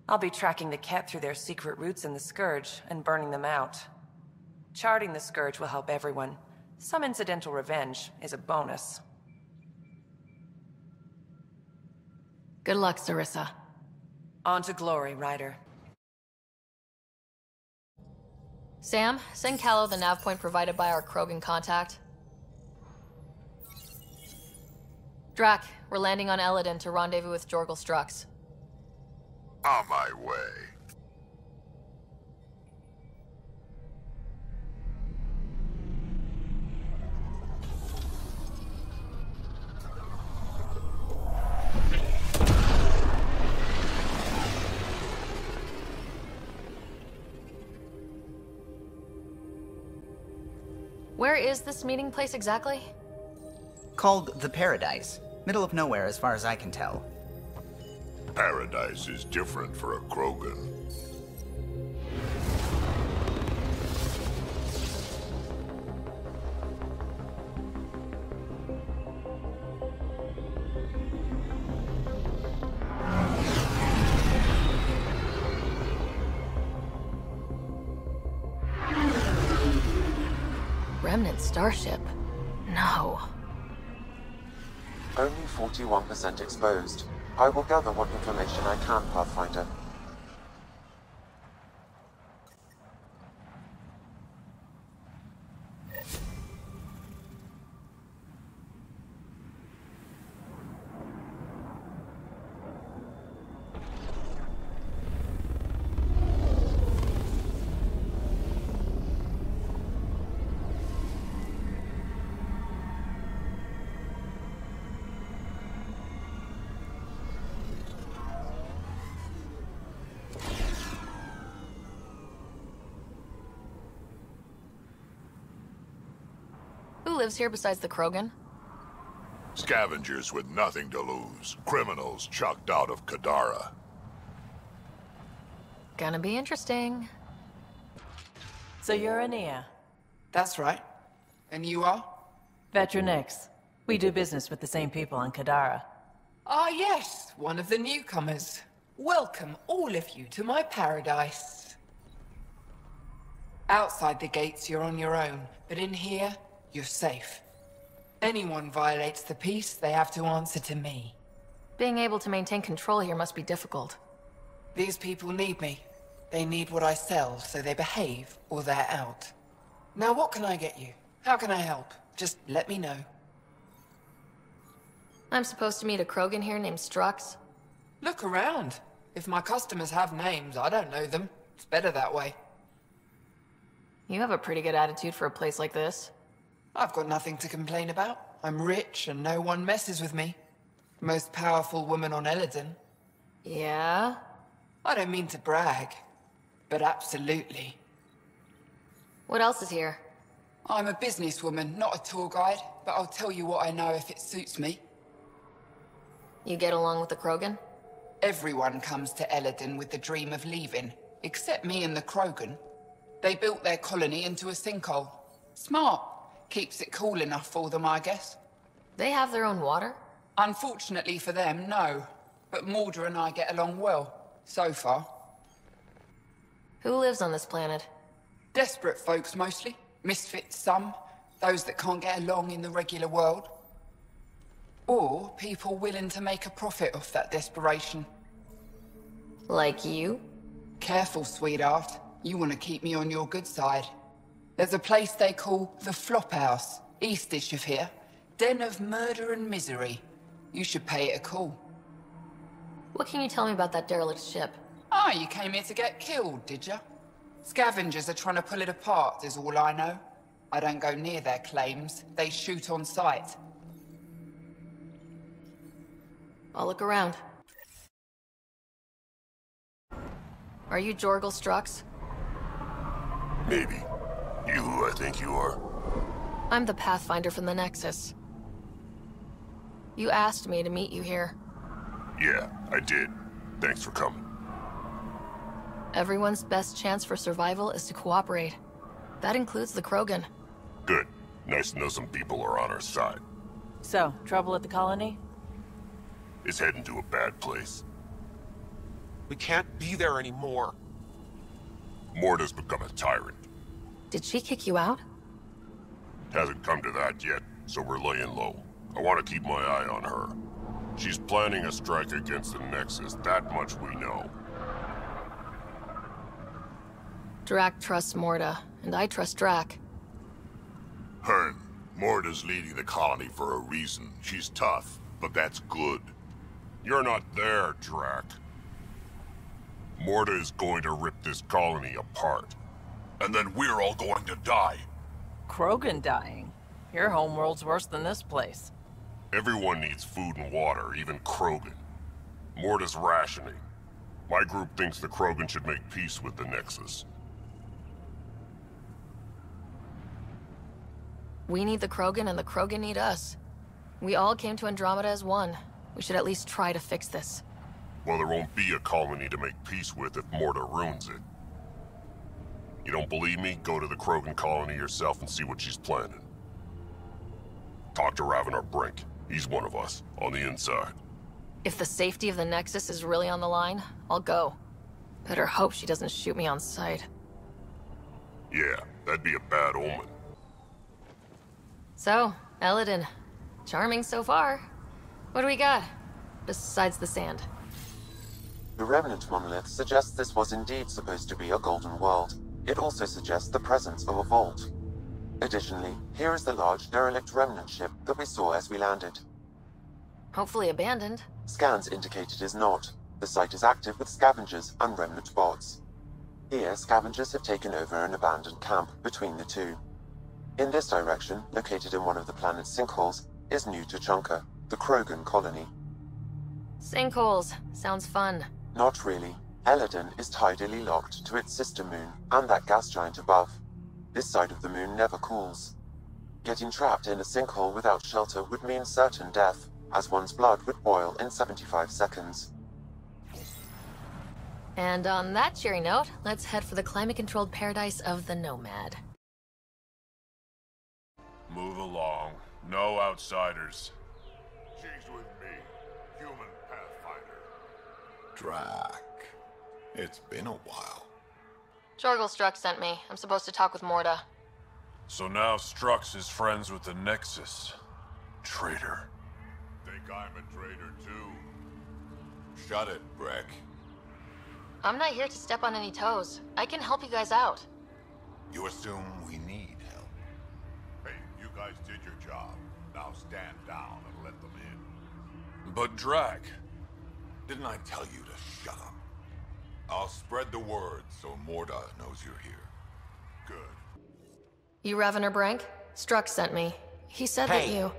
I'll be tracking the Ket through their secret routes in the Scourge and burning them out. Charting the Scourge will help everyone. Some incidental revenge is a bonus. Good luck, Sarissa. On to glory, Ryder. Sam, send Callow the nav point provided by our Krogan contact. Drac, we're landing on Eladin to rendezvous with Jorgal Strux. On my way. Where is this meeting place exactly? Called the Paradise. Middle of nowhere as far as I can tell. Paradise is different for a Krogan. Remnant starship? No. Only 41% exposed. I will gather what information I can, Pathfinder. lives here besides the Krogan? Scavengers with nothing to lose. Criminals chucked out of Kadara. Gonna be interesting. So you're Ania. That's right. And you are? Veteran X. We do business with the same people on Kadara. Ah, yes, one of the newcomers. Welcome, all of you, to my paradise. Outside the gates, you're on your own, but in here, you're safe. Anyone violates the peace, they have to answer to me. Being able to maintain control here must be difficult. These people need me. They need what I sell, so they behave, or they're out. Now what can I get you? How can I help? Just let me know. I'm supposed to meet a Krogan here named Strux. Look around. If my customers have names, I don't know them. It's better that way. You have a pretty good attitude for a place like this. I've got nothing to complain about. I'm rich and no one messes with me. Most powerful woman on Eladin. Yeah? I don't mean to brag, but absolutely. What else is here? I'm a businesswoman, not a tour guide, but I'll tell you what I know if it suits me. You get along with the Krogan? Everyone comes to Eladin with the dream of leaving, except me and the Krogan. They built their colony into a sinkhole. Smart. Keeps it cool enough for them, I guess. They have their own water? Unfortunately for them, no. But Mordor and I get along well, so far. Who lives on this planet? Desperate folks, mostly. Misfits, some. Those that can't get along in the regular world. Or people willing to make a profit off that desperation. Like you? Careful, sweetheart. You want to keep me on your good side. There's a place they call the Flophouse, eastish of here. Den of murder and misery. You should pay it a call. What can you tell me about that derelict ship? Ah, you came here to get killed, did you? Scavengers are trying to pull it apart, is all I know. I don't go near their claims. They shoot on sight. I'll look around. Are you Jorgal Strux? Maybe. You who I think you are? I'm the Pathfinder from the Nexus. You asked me to meet you here. Yeah, I did. Thanks for coming. Everyone's best chance for survival is to cooperate. That includes the Krogan. Good. Nice to know some people are on our side. So, trouble at the colony? It's heading to a bad place. We can't be there anymore. Morta's become a tyrant. Did she kick you out? Hasn't come to that yet, so we're laying low. I want to keep my eye on her. She's planning a strike against the Nexus, that much we know. Drac trusts Morta, and I trust Drac. Hearn, Morta's leading the colony for a reason. She's tough, but that's good. You're not there, Drac. Morta is going to rip this colony apart. And then we're all going to die. Krogan dying? Your homeworld's worse than this place. Everyone needs food and water, even Krogan. Morta's rationing. My group thinks the Krogan should make peace with the Nexus. We need the Krogan and the Krogan need us. We all came to Andromeda as one. We should at least try to fix this. Well, there won't be a colony to make peace with if Morta ruins it. You don't believe me? Go to the Krogan colony yourself and see what she's planning. Talk to Ravenar Brink. He's one of us, on the inside. If the safety of the Nexus is really on the line, I'll go. Better hope she doesn't shoot me on sight. Yeah, that'd be a bad omen. So, Eladin. Charming so far. What do we got? Besides the sand. The remnant monolith suggests this was indeed supposed to be a golden world. It also suggests the presence of a vault. Additionally, here is the large derelict remnant ship that we saw as we landed. Hopefully abandoned. Scans indicate it is not. The site is active with scavengers and remnant bots. Here, scavengers have taken over an abandoned camp between the two. In this direction, located in one of the planet's sinkholes, is New Tuchanka, the Krogan colony. Sinkholes. Sounds fun. Not really. Eladin is tidally locked to its sister moon and that gas giant above. This side of the moon never cools. Getting trapped in a sinkhole without shelter would mean certain death, as one's blood would boil in 75 seconds. And on that cheery note, let's head for the climate-controlled paradise of the Nomad. Move along. No outsiders. She's with me, human pathfinder. Drac. It's been a while. Jorgel Strux sent me. I'm supposed to talk with Morda. So now Strux is friends with the Nexus. Traitor. Think I'm a traitor too? Shut it, Breck. I'm not here to step on any toes. I can help you guys out. You assume we need help. Hey, you guys did your job. Now stand down and let them in. But Drac. Didn't I tell you to shut up? I'll spread the word so Morda knows you're here. Good. You Ravener Brank? Strux sent me. He said that you...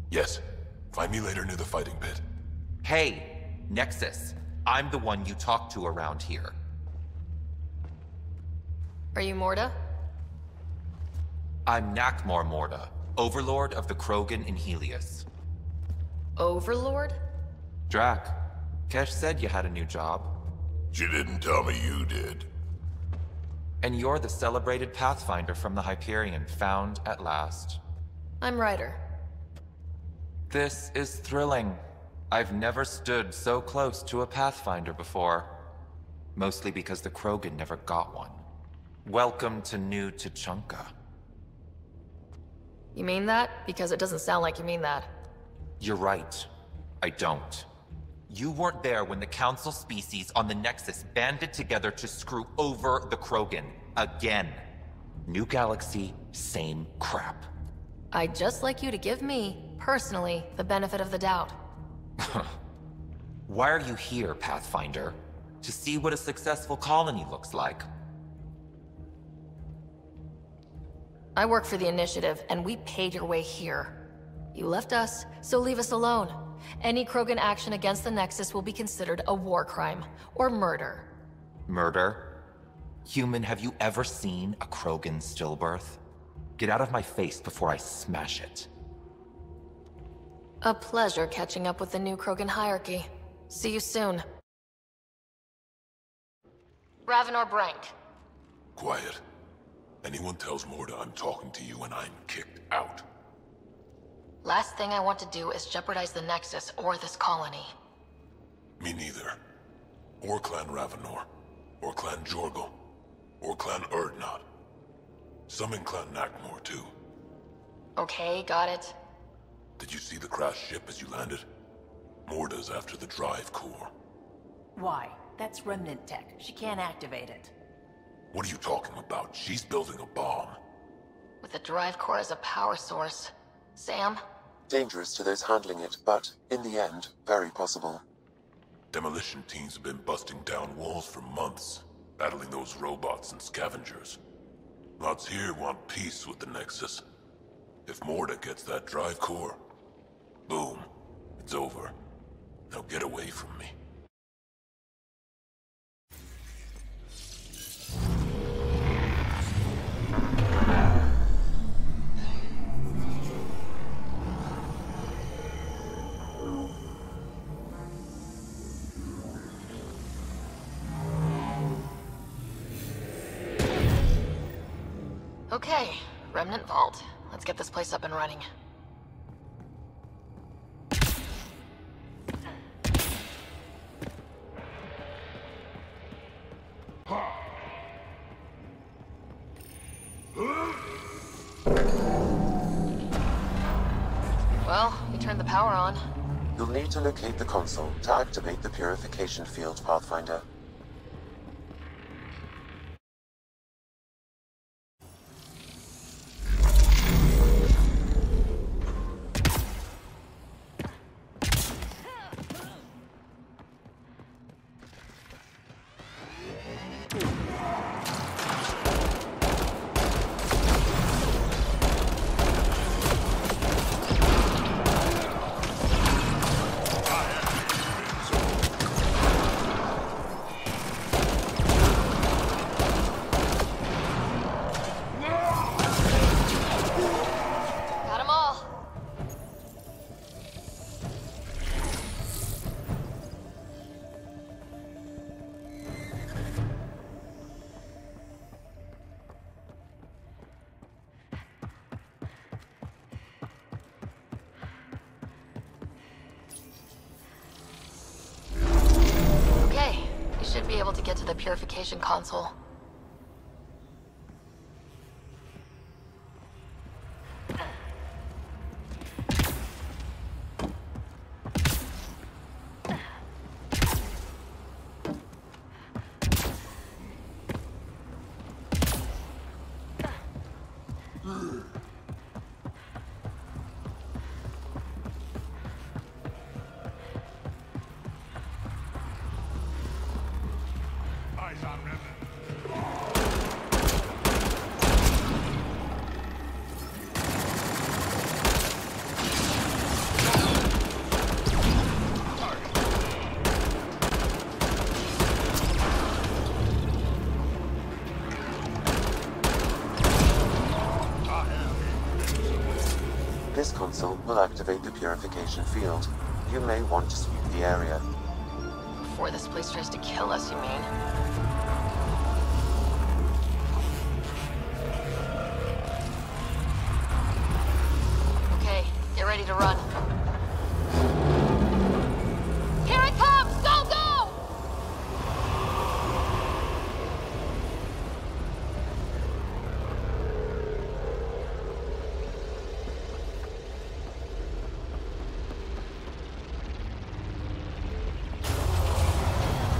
Yes. Find me later near the fighting pit. Hey, Nexus. I'm the one you talk to around here. Are you Morda? I'm Nakmor Morda, Overlord of the Krogan in Helios. Overlord? Drac, Kesh said you had a new job. She didn't tell me you did. And you're the celebrated Pathfinder from the Hyperion, found at last. I'm Ryder. This is thrilling. I've never stood so close to a Pathfinder before. Mostly because the Krogan never got one. Welcome to New Tuchanka. You mean that? Because it doesn't sound like you mean that. You're right. I don't. You weren't there when the Council species on the Nexus banded together to screw over the Krogan. Again. New galaxy, same crap. I'd just like you to give me, personally, the benefit of the doubt. Why are you here, Pathfinder? To see what a successful colony looks like. I work for the Initiative, and we paid your way here. You left us, so leave us alone. Any Krogan action against the Nexus will be considered a war crime, or murder. Murder? Human, have you ever seen a Krogan stillbirth? Get out of my face before I smash it. A pleasure catching up with the new Krogan hierarchy. See you soon. Ravenor Brank. Quiet. Anyone tells Morda I'm talking to you and I'm kicked out. Last thing I want to do is jeopardize the Nexus or this colony. Me neither. Or Clan Ravenor. Or Clan Jorgel. Or Clan Urdnot. Some in Clan Nakmor, too. Okay, got it. Did you see the crashed ship as you landed? Morda's after the drive core. Why? That's remnant tech. She can't activate it. What are you talking about? She's building a bomb. With the drive core as a power source. Sam? Dangerous to those handling it, but, in the end, very possible. Demolition teams have been busting down walls for months, battling those robots and scavengers. Lots here want peace with the Nexus. If Morda gets that drive core, boom, it's over. Now get away from me. Okay, Remnant Vault. Let's get this place up and running. Well, we turned the power on. You'll need to locate the console to activate the purification field, Pathfinder. get to the purification console. Eyes on Remnant. This console will activate the purification field. You may want to sweep the area. Before this place tries to kill us, you mean? Okay, get ready to run. Here it comes! Go, go!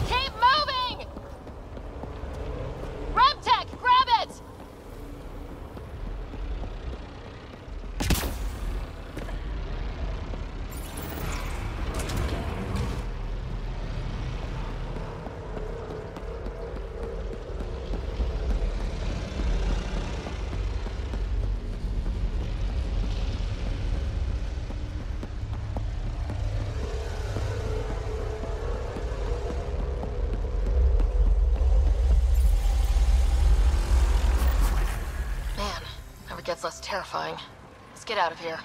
Keep moving! Reptech, grab it! Man, never gets less terrifying. Let's get out of here.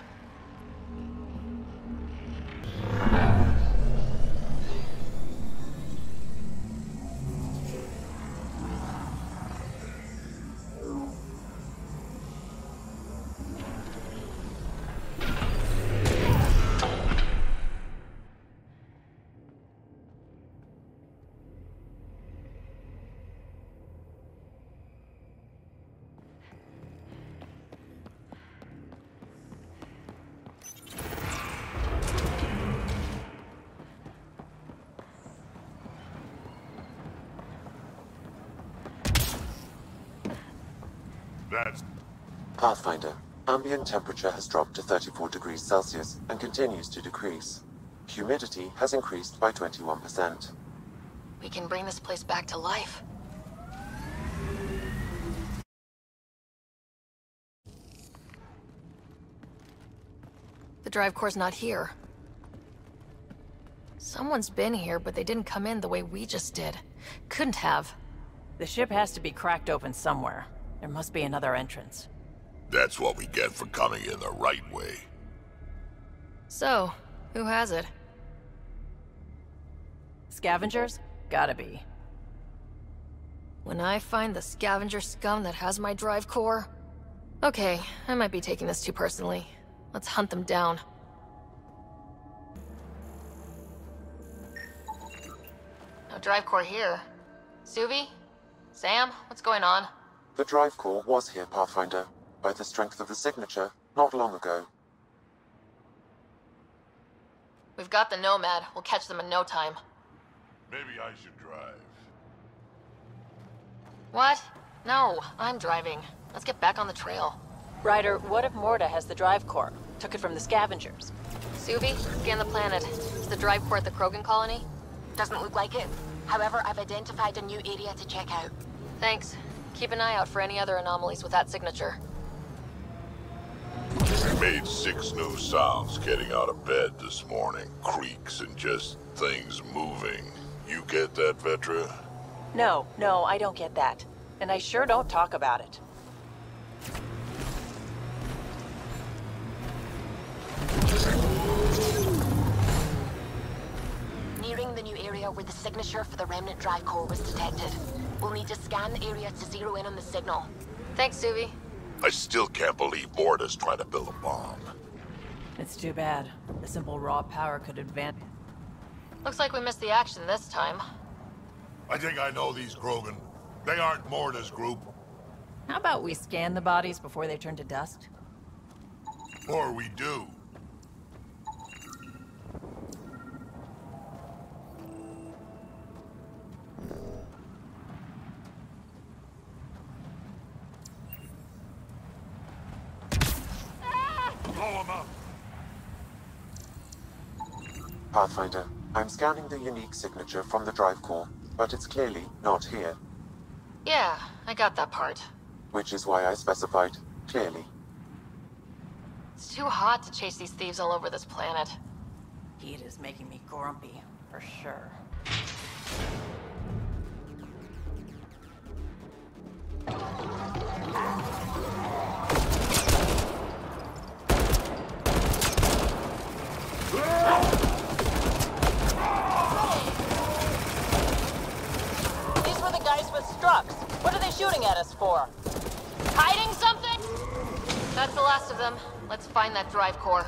That's... Pathfinder, ambient temperature has dropped to 34 degrees Celsius and continues to decrease. Humidity has increased by 21%. We can bring this place back to life. The drive core's not here. Someone's been here, but they didn't come in the way we just did. Couldn't have. The ship has to be cracked open somewhere. There must be another entrance. That's what we get for coming in the right way. So, who has it? Scavengers? Gotta be. When I find the scavenger scum that has my drive core... Okay, I might be taking this too personally. Let's hunt them down. No drive core here. Suvi? Sam? What's going on? The drive core was here, Pathfinder, by the strength of the signature, not long ago. We've got the Nomad. We'll catch them in no time. Maybe I should drive. What? No, I'm driving. Let's get back on the trail. Ryder, what if Morta has the drive core? Took it from the scavengers. Suvi, scan the planet. Is the drive core at the Krogan colony? Doesn't look like it. However, I've identified a new area to check out. Thanks. Keep an eye out for any other anomalies with that signature. We made 6 new sounds getting out of bed this morning. Creaks and just things moving. You get that, Vetra? No, I don't get that. And I sure don't talk about it. Nearing the new area where the signature for the remnant drive core was detected. We'll need to scan the area to zero in on the signal. Thanks, Suvi. I still can't believe Morta's trying to build a bomb. It's too bad. The simple raw power could advance. Looks like we missed the action this time. I think I know these Krogan. They aren't Morta's group. How about we scan the bodies before they turn to dust? Or we do. Blow 'em up. Pathfinder, I'm scanning the unique signature from the drive core, but it's clearly not here. Yeah, I got that part. Which is why I specified clearly. It's too hot to chase these thieves all over this planet. Heat is making me grumpy, for sure. These were the guys with Strux. What are they shooting at us for? Hiding something? That's the last of them. Let's find that drive core.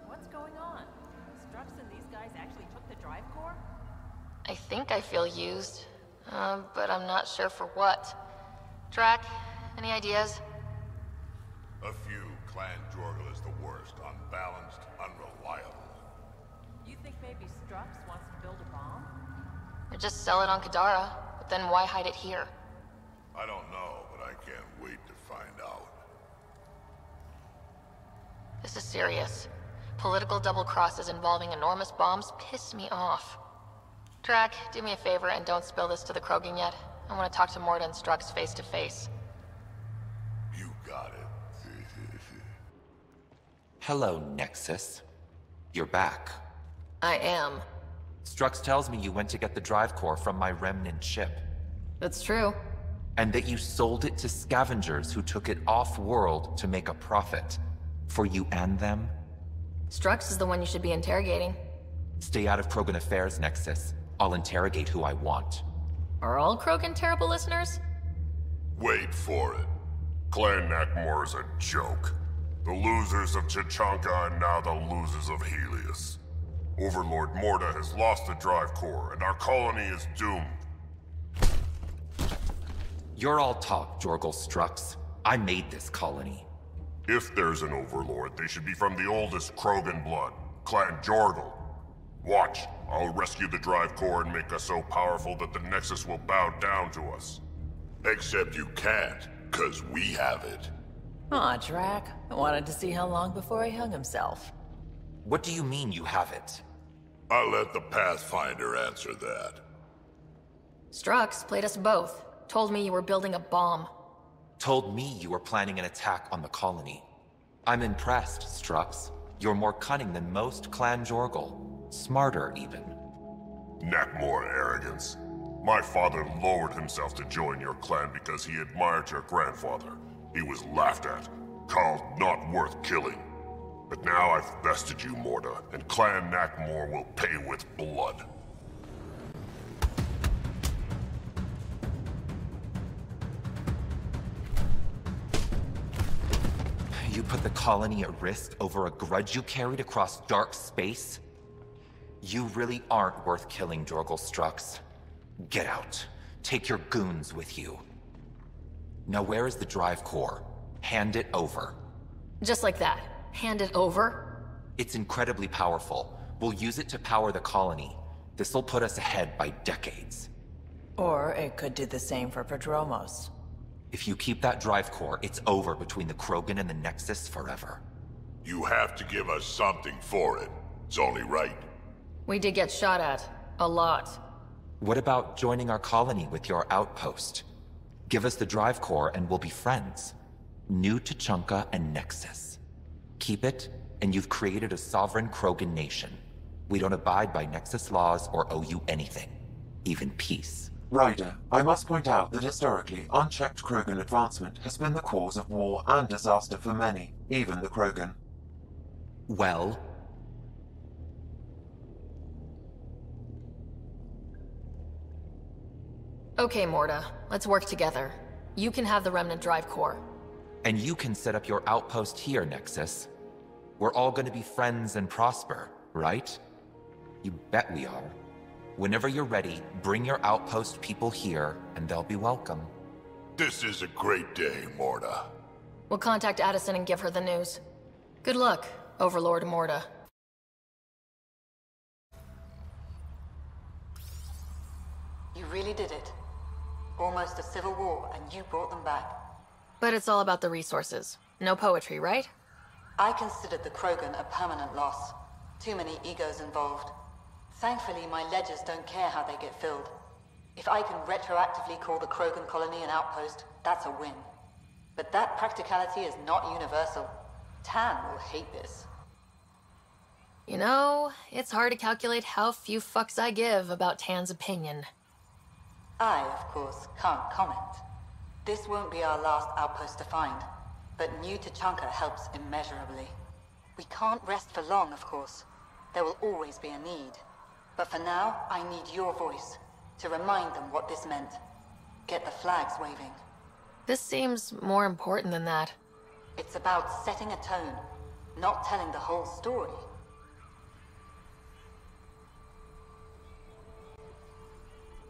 What's going on? Strux and these guys actually took the drive core? I think I feel used, but I'm not sure for what. Drac, any ideas? A few. Clan Jorgel is the worst. Unbalanced, unreliable. You think maybe Strux wants to build a bomb? Or just sell it on Kadara, but then why hide it here? I don't know, but I can't wait to find out. This is serious. Political double crosses involving enormous bombs piss me off. Drac, do me a favor and don't spill this to the Krogan yet. I want to talk to Morta and Strux face to face. You got it. Hello, Nexus. You're back. I am. Strux tells me you went to get the drive core from my remnant ship. That's true. And that you sold it to scavengers who took it off-world to make a profit. For you and them? Strux is the one you should be interrogating. Stay out of Krogan affairs, Nexus. I'll interrogate who I want. Are all Krogan terrible listeners? Wait for it. Clan Nakmor is a joke. The losers of Chichanka and now the losers of Helios. Overlord Morta has lost the drive core, and our colony is doomed. You're all talk, Jorgel Strux. I made this colony. If there's an overlord, they should be from the oldest Krogan blood, Clan Jorgel. Watch, I'll rescue the drive core and make us so powerful that the Nexus will bow down to us. Except you can't, 'cause we have it. Aw, Drac. I wanted to see how long before he hung himself. What do you mean you have it? I'll let the Pathfinder answer that. Strux played us both. Told me you were building a bomb. Told me you were planning an attack on the colony. I'm impressed, Strux. You're more cunning than most Clan Jorgel. Smarter, even. Nakmor arrogance. My father lowered himself to join your clan because he admired your grandfather. He was laughed at, called not worth killing. But now I've bested you, Morta, and Clan Nakmor will pay with blood. You put the colony at risk over a grudge you carried across dark space? You really aren't worth killing, Jorgel Strux. Get out. Take your goons with you. Now where is the drive core? Hand it over. Just like that. Hand it over? It's incredibly powerful. We'll use it to power the colony. This'll put us ahead by decades. Or it could do the same for Prodromos. If you keep that drive core, it's over between the Krogan and the Nexus forever. You have to give us something for it. It's only right. We did get shot at. A lot. What about joining our colony with your outpost? Give us the drive core and we'll be friends. New Tuchanka and Nexus. Keep it, and you've created a sovereign Krogan nation. We don't abide by Nexus laws or owe you anything. Even peace. Ryder, I must point out that historically, unchecked Krogan advancement has been the cause of war and disaster for many, even the Krogan. Well? Okay, Morta. Let's work together. You can have the Remnant drive core. And you can set up your outpost here, Nexus. We're all gonna be friends and prosper, right? You bet we are. Whenever you're ready, bring your outpost people here, and they'll be welcome. This is a great day, Morta. We'll contact Addison and give her the news. Good luck, Overlord Morta. You really did it. Almost a civil war, and you brought them back. But it's all about the resources. No poetry, right? I considered the Krogan a permanent loss. Too many egos involved. Thankfully, my ledgers don't care how they get filled. If I can retroactively call the Krogan colony an outpost, that's a win. But that practicality is not universal. Tan will hate this. You know, it's hard to calculate how few fucks I give about Tan's opinion. I, of course, can't comment. This won't be our last outpost to find, but New Tuchanka helps immeasurably. We can't rest for long, of course. There will always be a need. But for now, I need your voice, to remind them what this meant. Get the flags waving. This seems more important than that. It's about setting a tone, not telling the whole story.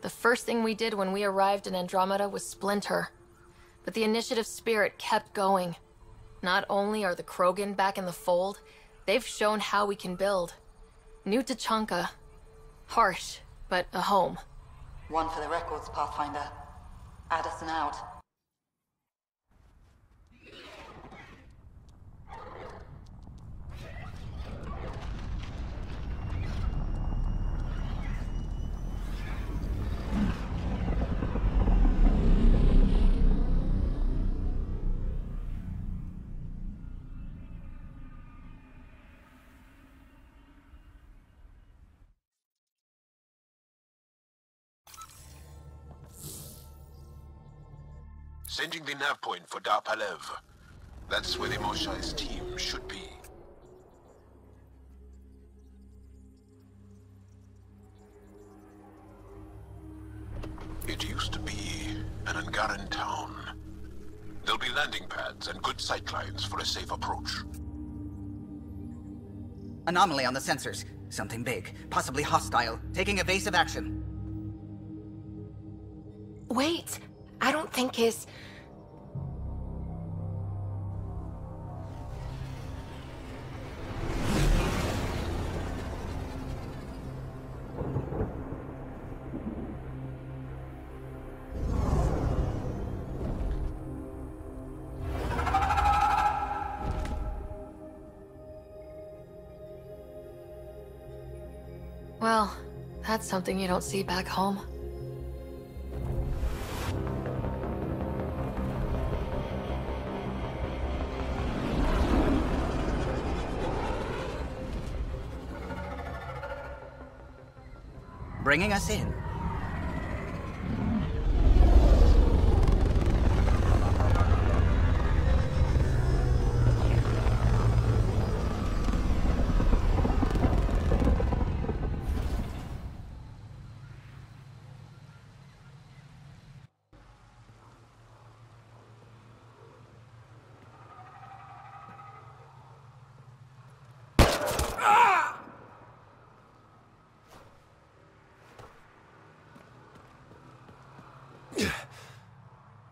The first thing we did when we arrived in Andromeda was splinter. But the initiative spirit kept going. Not only are the Krogan back in the fold, they've shown how we can build. New Tuchanka. Harsh, but a home. One for the records, Pathfinder. Addison out. Sending the nav point for Dar Palev. That's where the Moshai's team should be. It used to be an Angaran town. There'll be landing pads and good sightlines for a safe approach. Anomaly on the sensors. Something big, possibly hostile, taking evasive action. Wait, I don't think his... Well, that's something you don't see back home. Bringing us in.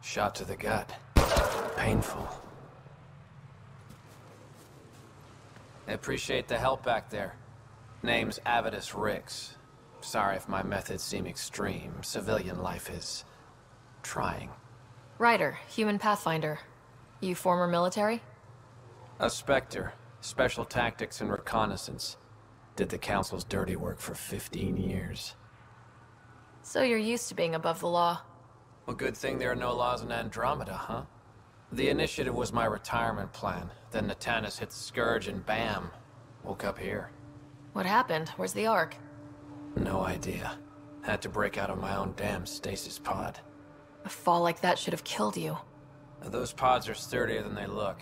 Shot to the gut. Painful. I appreciate the help back there. Name's Avidus Rix. Sorry if my methods seem extreme. Civilian life is... trying. Ryder, human pathfinder. You former military? A Spectre. Special tactics and reconnaissance. Did the Council's dirty work for 15 years. So you're used to being above the law. Well, good thing there are no laws in Andromeda, huh? The initiative was my retirement plan. Then Natanis hit the Scourge and bam, woke up here. What happened? Where's the Ark? No idea. Had to break out of my own damn stasis pod. A fall like that should have killed you. Those pods are sturdier than they look.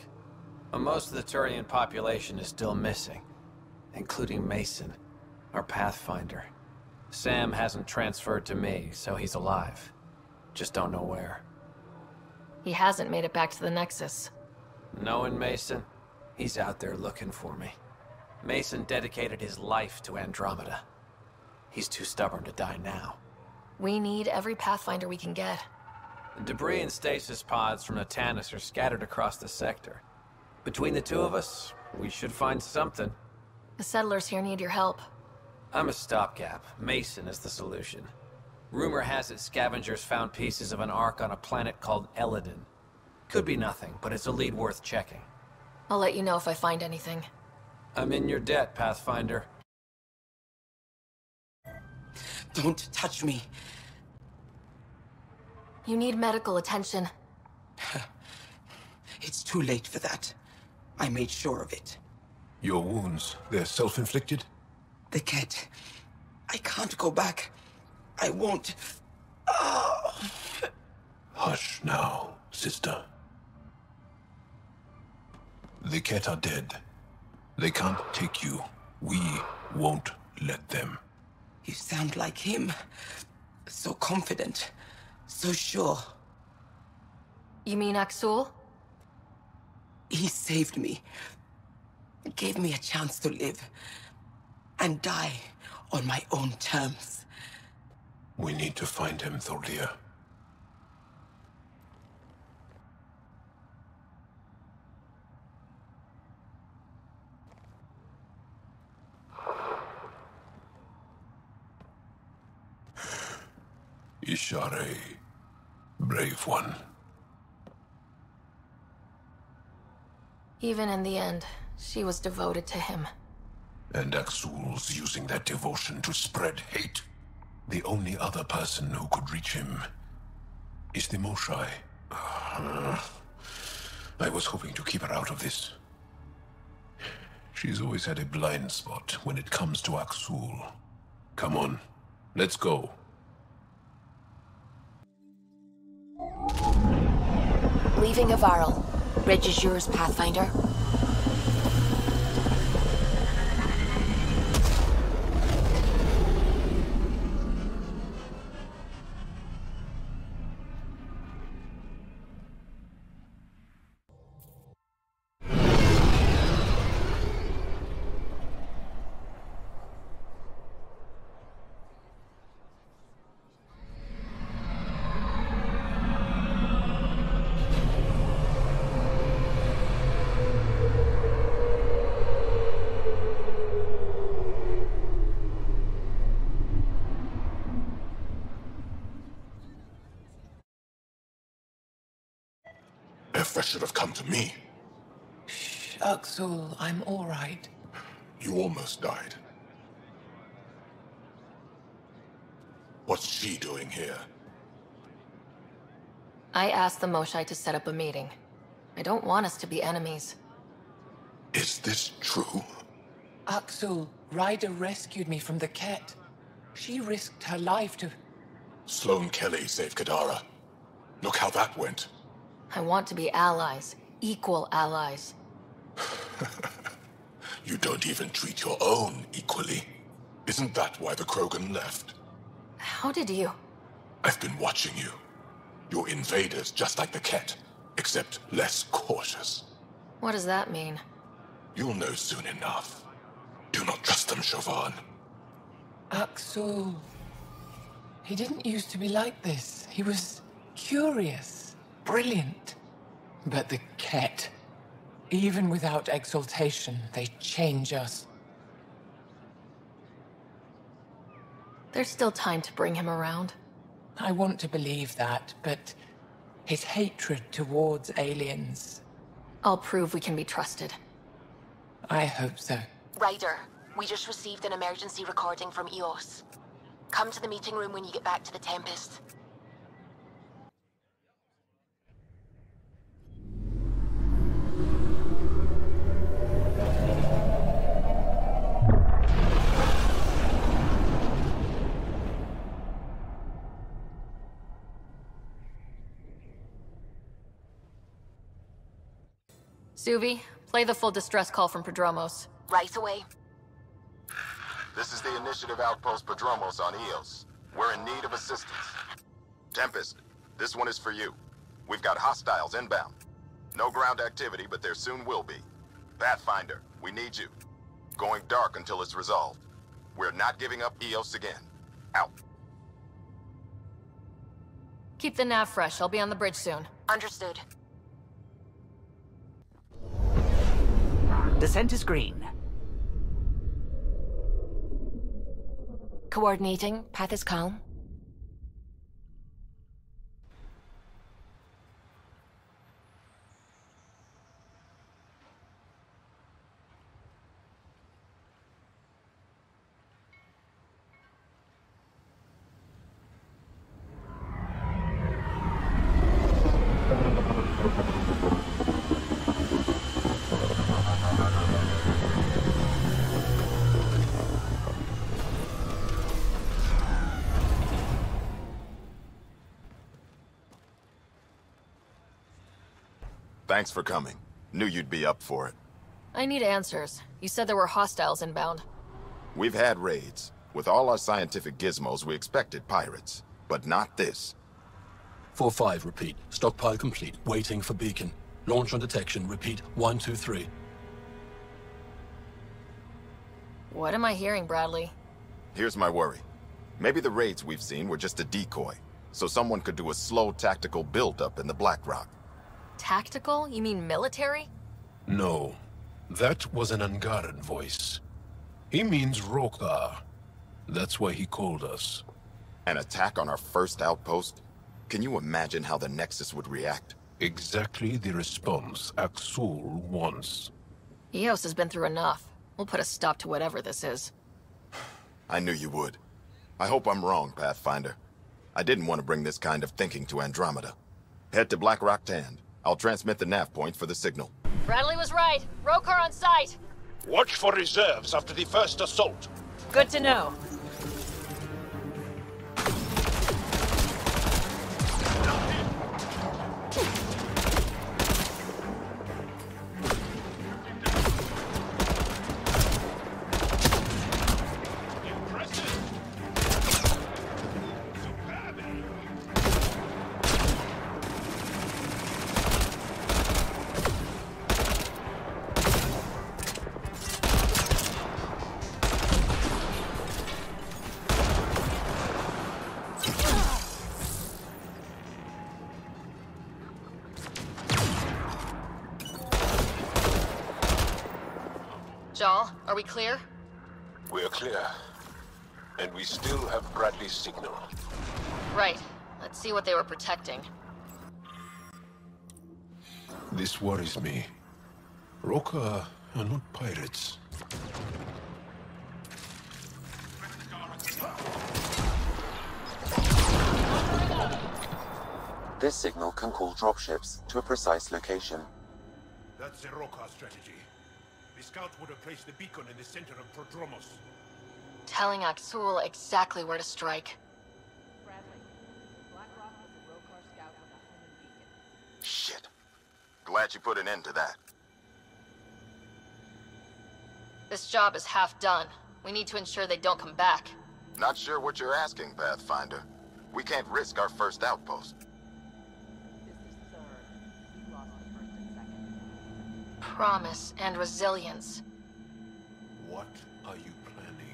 But most of the Turian population is still missing, including Mason, our Pathfinder. Sam hasn't transferred to me, so he's alive. Just don't know where. He hasn't made it back to the Nexus. Knowing Mason, he's out there looking for me. Mason dedicated his life to Andromeda. He's too stubborn to die now. We need every Pathfinder we can get. The debris and stasis pods from Natanis are scattered across the sector. Between the two of us, we should find something. The settlers here need your help. I'm a stopgap. Mason is the solution. Rumor has it scavengers found pieces of an Ark on a planet called Eladin. Could be nothing, but it's a lead worth checking. I'll let you know if I find anything. I'm in your debt, Pathfinder. Don't touch me. You need medical attention. It's too late for that. I made sure of it. Your wounds, they're self-inflicted? The cat. I can't go back. I won't. Oh. Hush now, sister. The cat are dead. They can't take you. We won't let them. You sound like him. So confident. So sure. You mean Axul? He saved me. Gave me a chance to live. And die on my own terms. We need to find him, Thordia. Ishare, brave one. Even in the end, she was devoted to him. And Axul's using that devotion to spread hate. The only other person who could reach him is the Moshai. I was hoping to keep her out of this. She's always had a blind spot when it comes to Axul. Come on, let's go. Leaving Avaril. Bridge is yours, Pathfinder. That should have come to me. Shh, Axul, I'm all right. You almost died. What's she doing here? I asked the Moshai to set up a meeting. I don't want us to be enemies. Is this true? Axul, Ryder rescued me from the Ket. She risked her life to... Sloane Kelly saved Kadara. Look how that went. I want to be allies. Equal allies. You don't even treat your own equally. Isn't that why the Krogan left? How did you... I've been watching you. You're invaders just like the Ket, except less cautious. What does that mean? You'll know soon enough. Do not trust them, Chauvin. Axul... He didn't used to be like this. He was curious, brilliant. But the Ket, even without exaltation, they change us. There's still time to bring him around. I want to believe that, but his hatred towards aliens... I'll prove we can be trusted. I hope so. Ryder, we just received an emergency recording from EOS. Come to the meeting room when you get back to the Tempest. Suvi, play the full distress call from Prodromos. Right away. This is the Initiative Outpost Prodromos on Eos. We're in need of assistance. Tempest, this one is for you. We've got hostiles inbound. No ground activity, but there soon will be. Pathfinder, we need you. Going dark until it's resolved. We're not giving up Eos again. Out. Keep the nav fresh. I'll be on the bridge soon. Understood. Descent is green. Coordinating. Path is calm. Thanks for coming. Knew you'd be up for it. I need answers. You said there were hostiles inbound. We've had raids. With all our scientific gizmos, we expected pirates. But not this. 4-5, repeat. Stockpile complete. Waiting for beacon. Launch on detection. Repeat. 1, 2, 3. What am I hearing, Bradley? Here's my worry. Maybe the raids we've seen were just a decoy, so someone could do a slow tactical build-up in the Black Rock. Tactical? You mean military? No. That was an Angaran voice. He means Rokar. That's why he called us. An attack on our first outpost? Can you imagine how the Nexus would react? Exactly the response Axul wants. Eos has been through enough. We'll put a stop to whatever this is. I knew you would. I hope I'm wrong, Pathfinder. I didn't want to bring this kind of thinking to Andromeda. Head to Black Rock Tand. I'll transmit the nav point for the signal. Bradley was right. Rokar on site. Watch for reserves after the first assault. Good to know. Jal, are we clear? We're clear. And we still have Bradley's signal. Right. Let's see what they were protecting. This worries me. Rokar are not pirates. This signal can call dropships to a precise location. That's the Rokar strategy. The scout would have placed the beacon in the center of Prodromos. Telling Axul exactly where to strike. Shit. Glad you put an end to that. This job is half done. We need to ensure they don't come back. Not sure what you're asking, Pathfinder. We can't risk our first outpost. Promise and resilience. What are you planning?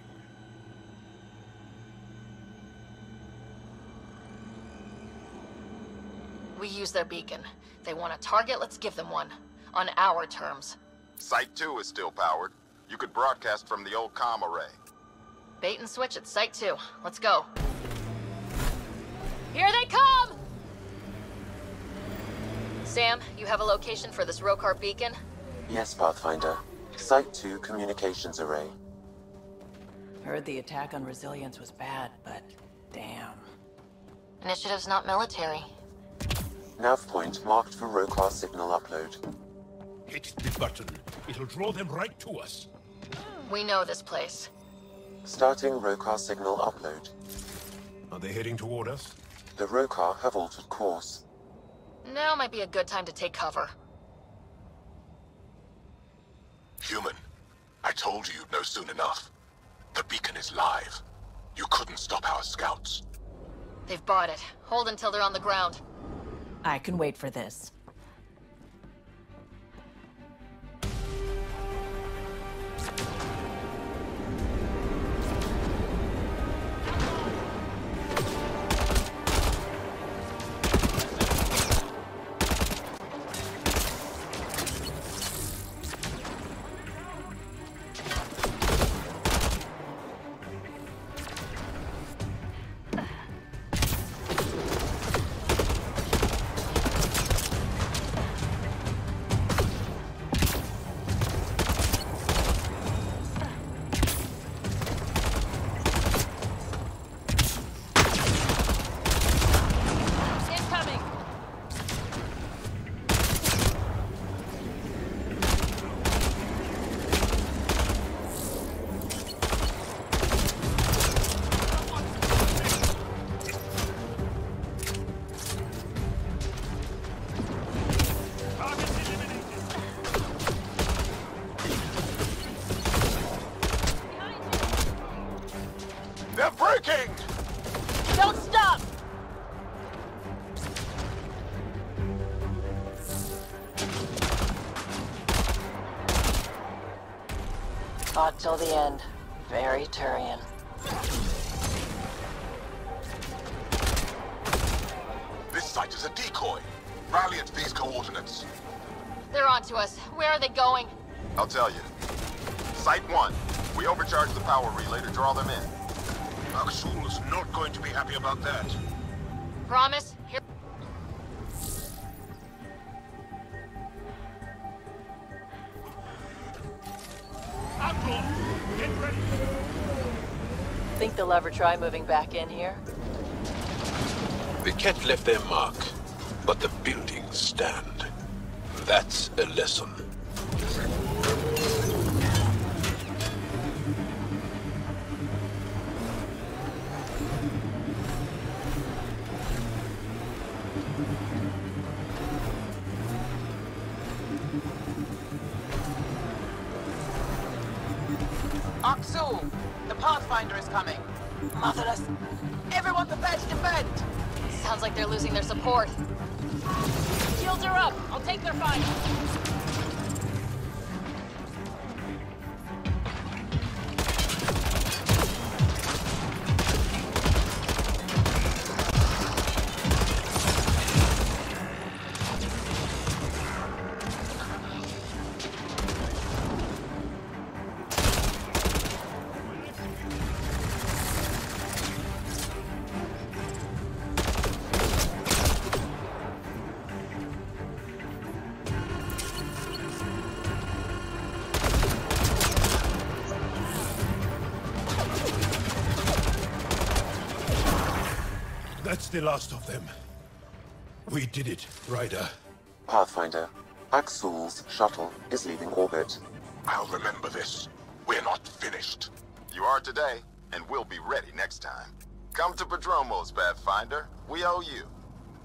We use their beacon. They want a target, let's give them one. On our terms. Site 2 is still powered. You could broadcast from the old comm array. Bait and switch at Site 2. Let's go. Here they come! Sam, you have a location for this Rokar beacon? Yes, Pathfinder. Site 2 communications array. Heard the attack on Resilience was bad, but damn. Initiative's not military. Nav point marked for Rokar signal upload. Hit the button. It'll draw them right to us. We know this place. Starting Rokar signal upload. Are they heading toward us? The Rokar have altered course. Now might be a good time to take cover. Human, I told you you'd know soon enough. The beacon is live. You couldn't stop our scouts. They've bought it. Hold until they're on the ground. I can wait for this. They're breaking! Don't stop! Fought till the end. Very Turian. This site is a decoy. Rally at these coordinates. They're onto us. Where are they going? I'll tell you. Site 1. We overcharged the power relay to draw them in. Aksul is not going to be happy about that. Promise? Here. Outlaw! Get ready! Think they'll ever try moving back in here? The cat left their mark, but the buildings stand. That's a lesson. Aksul! The Pathfinder is coming! Motherless! Everyone prepare to defend! Sounds like they're losing their support. Shields are up! I'll take their fight! That's the last of them. We did it, Ryder. Pathfinder, Aksul's shuttle is leaving orbit. I'll remember this. We're not finished. You are today, and we'll be ready next time. Come to Prodromos, Pathfinder. We owe you.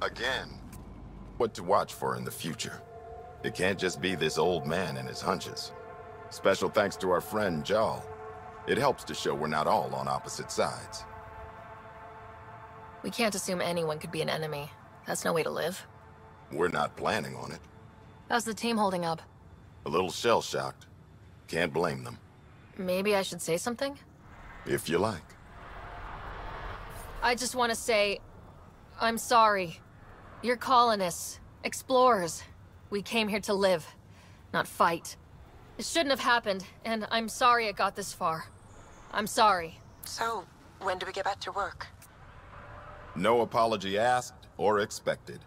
Again. What to watch for in the future. It can't just be this old man and his hunches. Special thanks to our friend Jarl. It helps to show we're not all on opposite sides. We can't assume anyone could be an enemy. That's no way to live. We're not planning on it. How's the team holding up? A little shell-shocked. Can't blame them. Maybe I should say something? If you like. I just want to say, I'm sorry. You're colonists, explorers. We came here to live, not fight. It shouldn't have happened, and I'm sorry it got this far. I'm sorry. So, when do we get back to work? No apology asked or expected.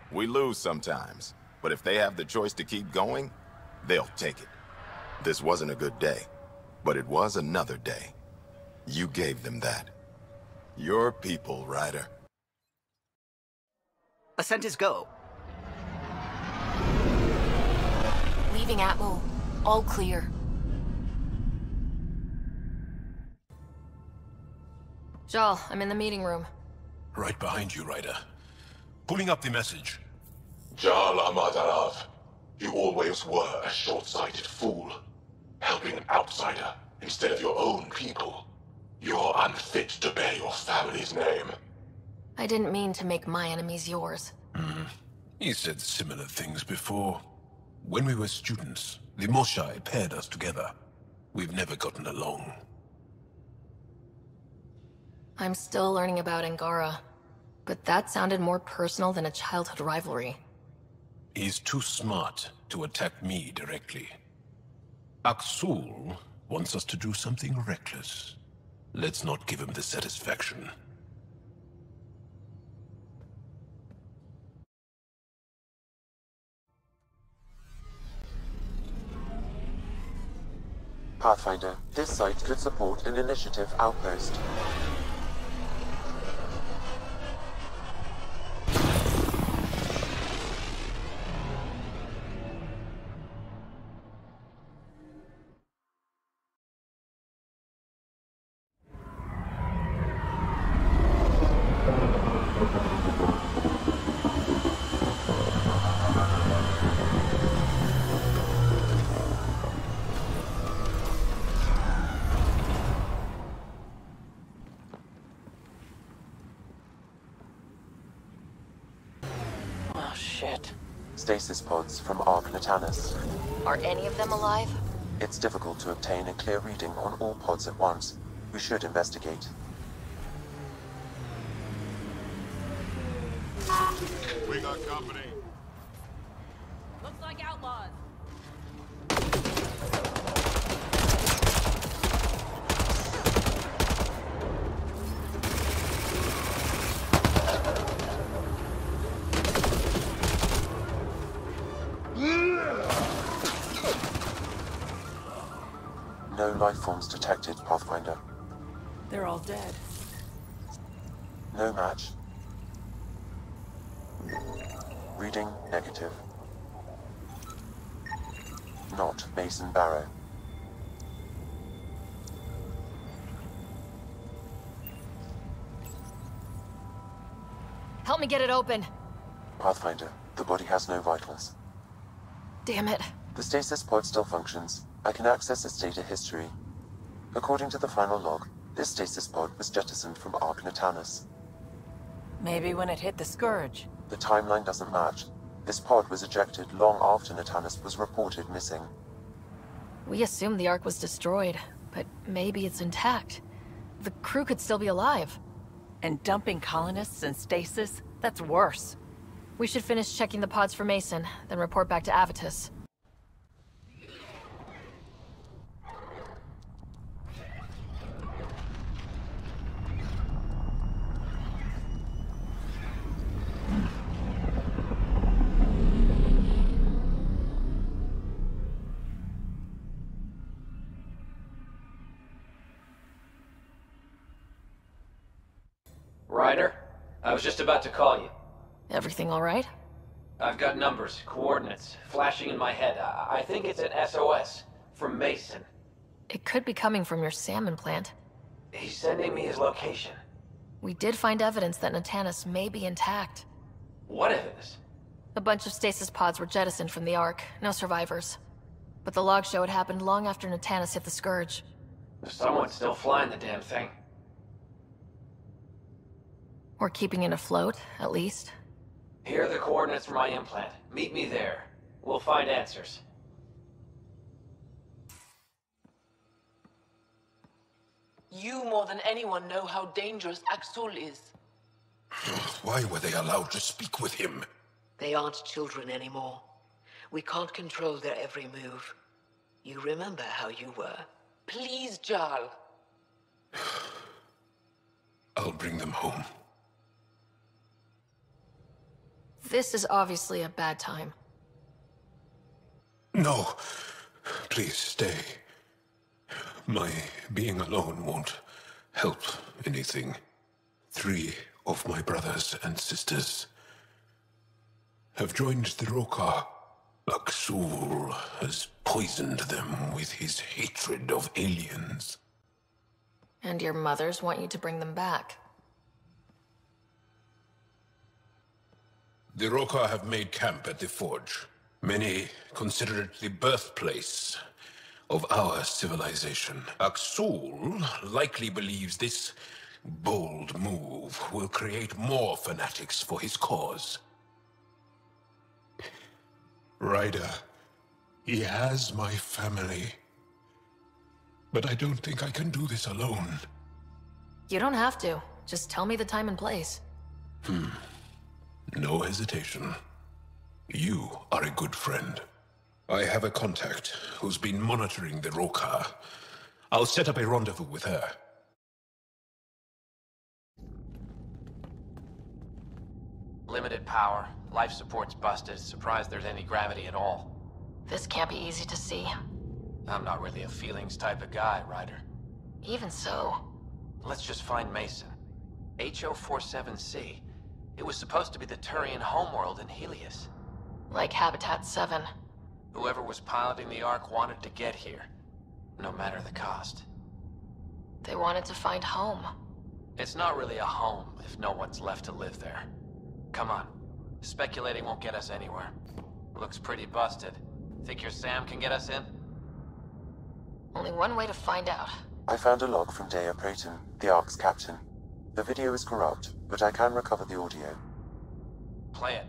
We lose sometimes, but if they have the choice to keep going, they'll take it. This wasn't a good day, but it was another day. You gave them that. Your people, Ryder. Ascent is go. Leaving Atmo. All clear. Jal, I'm in the meeting room. Right behind you, Ryder. Pulling up the message. Jal Amadarav, you always were a short-sighted fool. Helping an outsider instead of your own people. You're unfit to bear your family's name. I didn't mean to make my enemies yours. He said similar things before. When we were students, the Moshai paired us together. We've never gotten along. I'm still learning about Angara, but that sounded more personal than a childhood rivalry. He's too smart to attack me directly. Aksul wants us to do something reckless. Let's not give him the satisfaction. Pathfinder, this site could support an initiative outpost. Oh, shit. Stasis pods from Ark Natanus. Are any of them alive? It's difficult to obtain a clear reading on all pods at once. We should investigate. We got company. Looks like outlaws. No life forms detected, Pathfinder. They're all dead. No match. Reading negative. Not Mason Barrow. Help me get it open. Pathfinder, the body has no vitals. Damn it. The stasis pod still functions. I can access its data history. According to the final log, this stasis pod was jettisoned from Ark Natanus. Maybe when it hit the Scourge. The timeline doesn't match. This pod was ejected long after Natanus was reported missing. We assumed the Ark was destroyed, but maybe it's intact. The crew could still be alive. And dumping colonists in stasis? That's worse. We should finish checking the pods for Mason, then report back to Avitus. Ryder, I was just about to call you. Everything all right? I've got numbers, coordinates, flashing in my head. I think it's an SOS from Mason. It could be coming from your salmon plant. He's sending me his location. We did find evidence that Natanus may be intact. What evidence? A bunch of stasis pods were jettisoned from the Ark. No survivors. But the logs show it happened long after Natanus hit the Scourge. Someone's still flying the damn thing. Or keeping it afloat, at least. Here are the coordinates for my implant. Meet me there. We'll find answers. You more than anyone know how dangerous Aksul is. Why were they allowed to speak with him? They aren't children anymore. We can't control their every move. You remember how you were. Please, Jarl. I'll bring them home. This is obviously a bad time. No. Please stay. My being alone won't help anything. 3 of my brothers and sisters have joined the Roka. Aksul has poisoned them with his hatred of aliens. And your mothers want you to bring them back. The Roka have made camp at the Forge. Many consider it the birthplace of our civilization. Aksul likely believes this bold move will create more fanatics for his cause. Ryder, he has my family. But I don't think I can do this alone. You don't have to. Just tell me the time and place. No hesitation. You are a good friend. I have a contact who's been monitoring the Roka. I'll set up a rendezvous with her. Limited power. Life support's busted. Surprised there's any gravity at all. This can't be easy to see. I'm not really a feelings type of guy, Ryder. Even so. Let's just find Mason. HO47C. It was supposed to be the Turian homeworld in Helios. Like Habitat 7. Whoever was piloting the Ark wanted to get here. No matter the cost. They wanted to find home. It's not really a home if no one's left to live there. Come on. Speculating won't get us anywhere. Looks pretty busted. Think your Sam can get us in? Only one way to find out. I found a log from Dea Praeton, the Ark's captain. The video is corrupt, but I can recover the audio. Play it.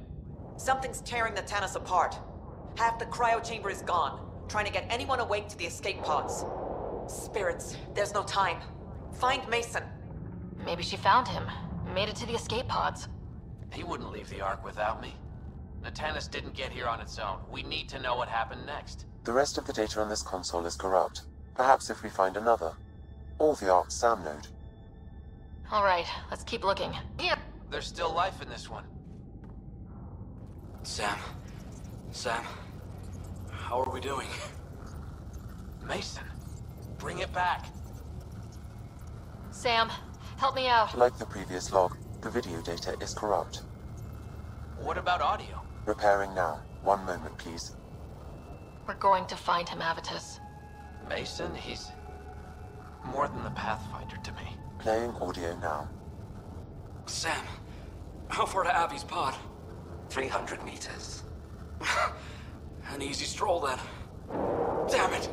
Something's tearing the Tannis apart. Half the cryo chamber is gone, trying to get anyone awake to the escape pods. Spirits, there's no time. Find Mason. Maybe she found him. Made it to the escape pods. He wouldn't leave the Ark without me. Natanus didn't get here on its own. We need to know what happened next. The rest of the data on this console is corrupt. Perhaps if we find another. Or the Ark's SAM node. Alright, let's keep looking. Here! There's still life in this one. Sam. How are we doing? Mason, bring it back. Sam, help me out. Like the previous log, the video data is corrupt. What about audio? Repairing now. 1 moment, please. We're going to find him, Avitus. Mason, he's more than the Pathfinder to me. Playing audio now. Sam, how far to Abby's pod? 300 meters. An easy stroll then. Damn it!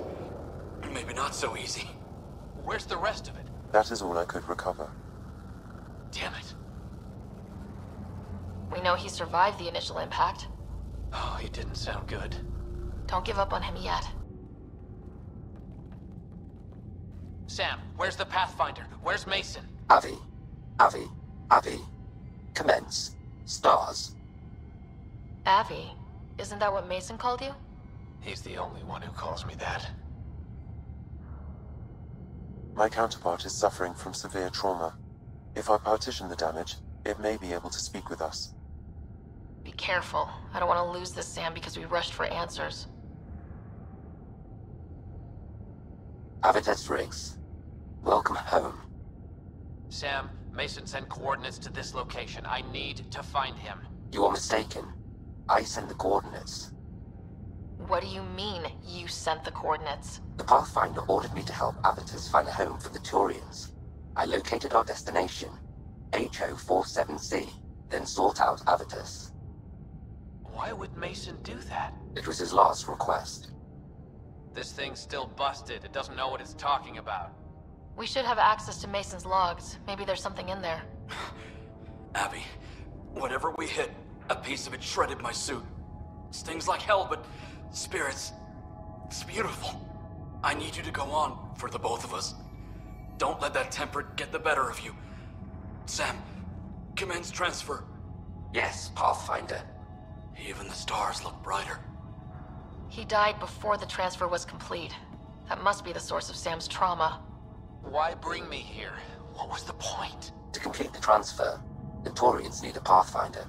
Maybe not so easy. Where's the rest of it? That is all I could recover. Damn it. We know he survived the initial impact. Oh, he didn't sound good. Don't give up on him yet. Sam, where's the Pathfinder? Where's Mason? Avi. Commence. Stars. Avi? Isn't that what Mason called you? He's the only one who calls me that. My counterpart is suffering from severe trauma. If I partition the damage, it may be able to speak with us. Be careful. I don't want to lose this Sam because we rushed for answers. Avitus Riggs. Welcome home. Sam, Mason sent coordinates to this location. I need to find him. You are mistaken. I sent the coordinates. What do you mean, you sent the coordinates? The Pathfinder ordered me to help Avitus find a home for the Turians. I located our destination, HO47C, then sought out Avitus. Why would Mason do that? It was his last request. This thing's still busted. It doesn't know what it's talking about. We should have access to Mason's logs. Maybe there's something in there. Abby, whatever we hit, a piece of it shredded my suit. Stings like hell, but spirits, it's beautiful. I need you to go on for the both of us. Don't let that temper get the better of you. Sam, commence transfer. Yes, Pathfinder. Even the stars look brighter. He died before the transfer was complete. That must be the source of Sam's trauma. Why bring me here? What was the point? To complete the transfer, the Turians need a Pathfinder.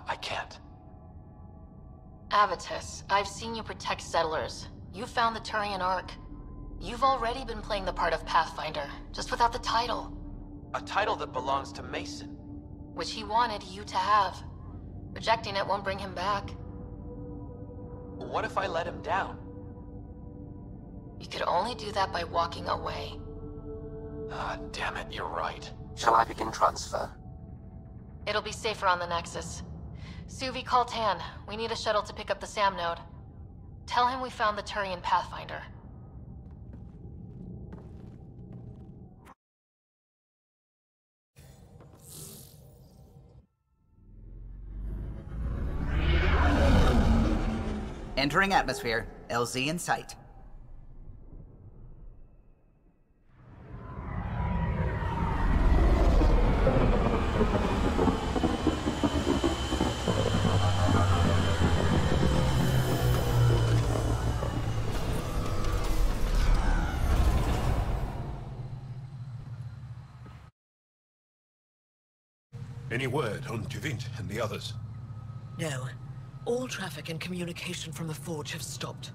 I can't. Avitus, I've seen you protect settlers. You found the Turian Ark. You've already been playing the part of Pathfinder, just without the title. A title that belongs to Mason. Which he wanted you to have. Rejecting it won't bring him back. What if I let him down? You could only do that by walking away. Ah, damn it, you're right. Shall I begin transfer? It'll be safer on the Nexus. Suvi, call Tan. We need a shuttle to pick up the SAM node. Tell him we found the Turian Pathfinder. Entering atmosphere. LZ in sight. Any word on Tuvint and the others? No. All traffic and communication from the Forge have stopped.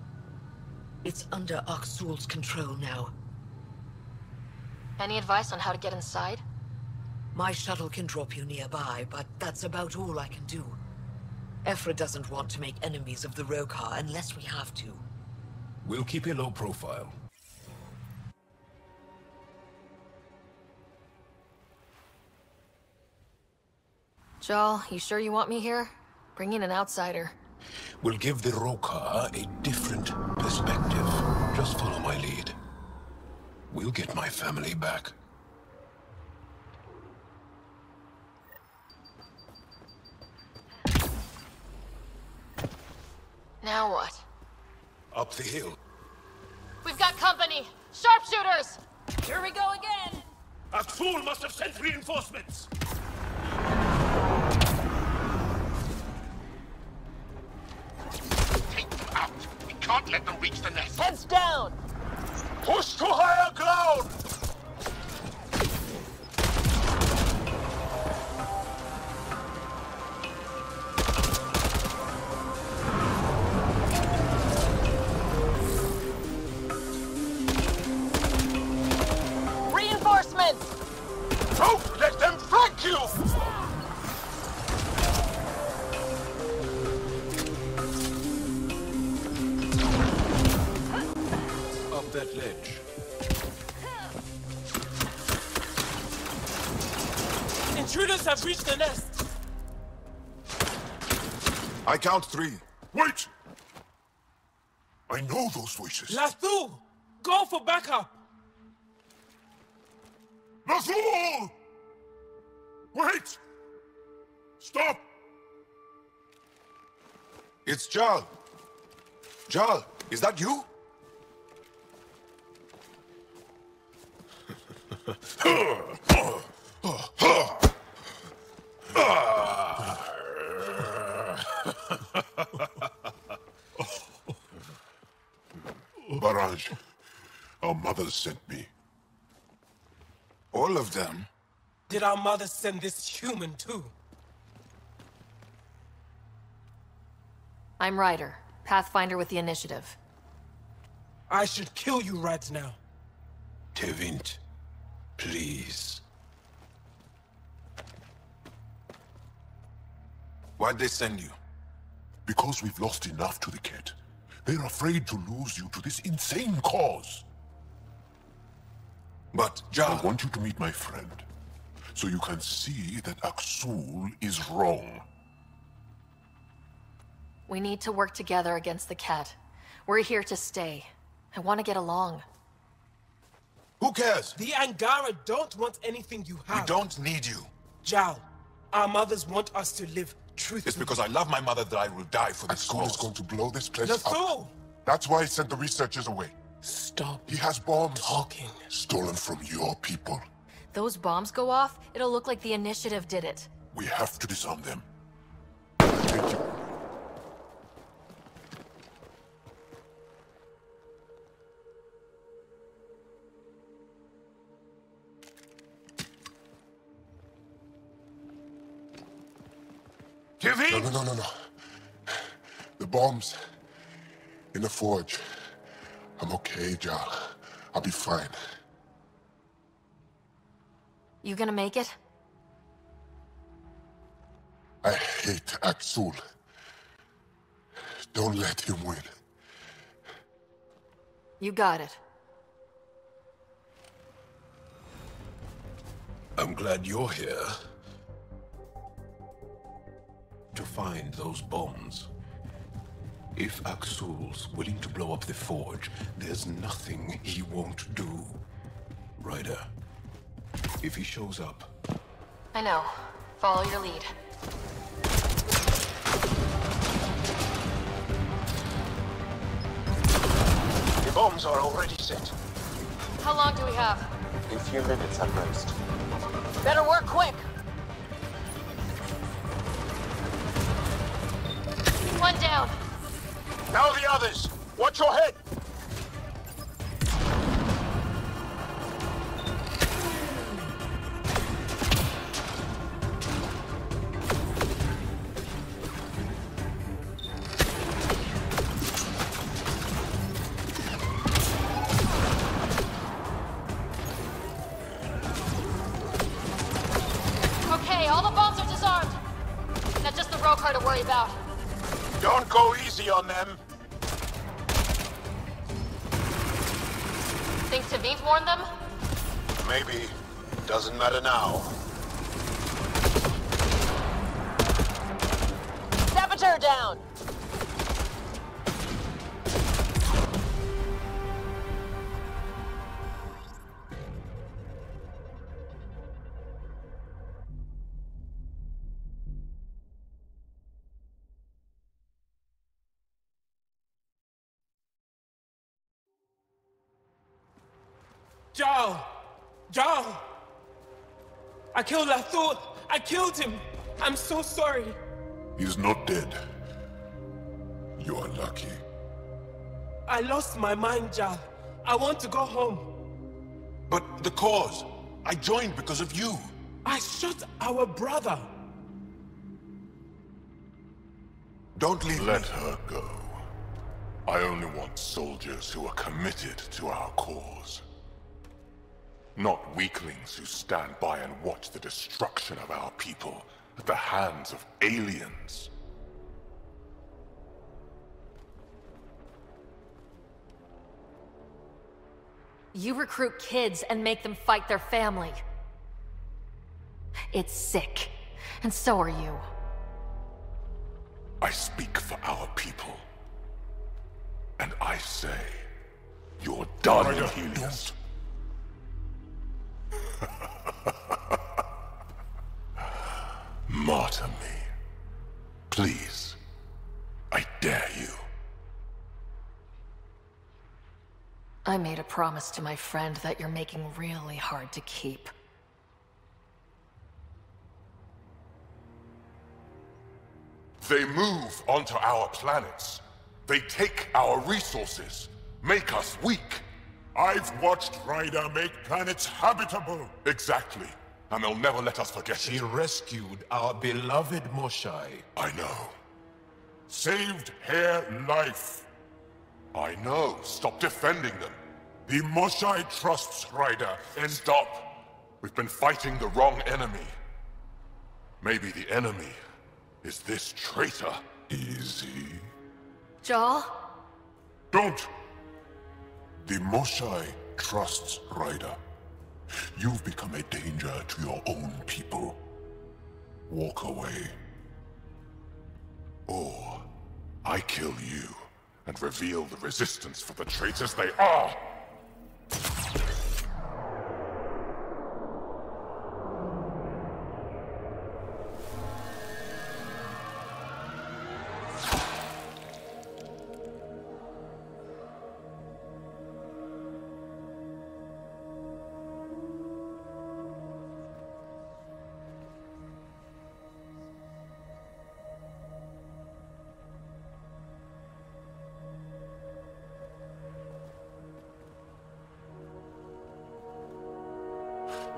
It's under Aksul's control now. Any advice on how to get inside? My shuttle can drop you nearby, but that's about all I can do. Ephra doesn't want to make enemies of the Rokar unless we have to. We'll keep a low profile. Jal, you sure you want me here? Bring in an outsider. We'll give the Rokar a different perspective. Just follow my lead. We'll get my family back. Now what? Up the hill. We've got company! Sharpshooters! Here we go again! Aksul must have sent reinforcements! Take them out. We can't let them reach the nest. Heads down! Push to higher ground! Reinforcements! Don't let them flank you! Up that ledge. Intruders have reached the nest! I count 3. Wait! I know those voices. Lathu! Go for backup! Nazul! Wait! Stop! It's Jal. Jal, is that you? Barrage. Our mothers sent me. All of them? Did our mothers send this human too? I'm Ryder, Pathfinder with the Initiative. I should kill you right now. Tevint, please. Why'd they send you? Because we've lost enough to the Ket. They're afraid to lose you to this insane cause. But, Jal... I want you to meet my friend, so you can see that Aksul is wrong. We need to work together against the Ket. We're here to stay. I want to get along. Who cares? The Angara don't want anything you have. We don't need you. Jal, our mothers want us to live truthfully. It's because I love my mother that I will die for this Aksul cause. is going to blow this place Lathu! up. That's why he sent the researchers away. Stop. He has bombs. Talking. Stolen from your people. Those bombs go off, it'll look like the Initiative did it. We have to disarm them. No. The bombs in the forge. I'm okay, Jal. I'll be fine. You gonna make it? I hate Axul. Don't let him win. You got it. I'm glad you're here. To find those bombs. If Axul's willing to blow up the forge, there's nothing he won't do. Ryder, if he shows up... I know. Follow your lead. The bombs are already set. How long do we have? A few minutes at most. Better work quick. One down. Now the others! Watch your head! Okay, all the bombs are disarmed. Now just the Rokar to worry about. Don't go easy on them. Think Savine warned them? Maybe. Doesn't matter now. Saboteur down! Jarl! Jarl! I killed Lathor! I killed him! I'm so sorry! He's not dead. You are lucky. I lost my mind, Jarl. I want to go home. But the cause? I joined because of you. I shot our brother. Don't leave Let her go. I only want soldiers who are committed to our cause. Not weaklings who stand by and watch the destruction of our people at the hands of aliens. You recruit kids and make them fight their family. It's sick. And so are you. I speak for our people. And I say, you're done in Helios. Martyr me. Please. I dare you. I made a promise to my friend that you're making really hard to keep. They move onto our planets. They take our resources, make us weak. I've watched Ryder make planets habitable. Exactly. And they'll never let us forget She it. rescued our beloved Moshai. I know. Saved her life. I know. Stop defending them. The Moshai trusts Ryder and... Stop. We've been fighting the wrong enemy. Maybe the enemy is this traitor. Easy. Jarl? Don't! The Moshai trusts Ryder. You've become a danger to your own people. Walk away. Or I kill you and reveal the resistance for the traitors they are.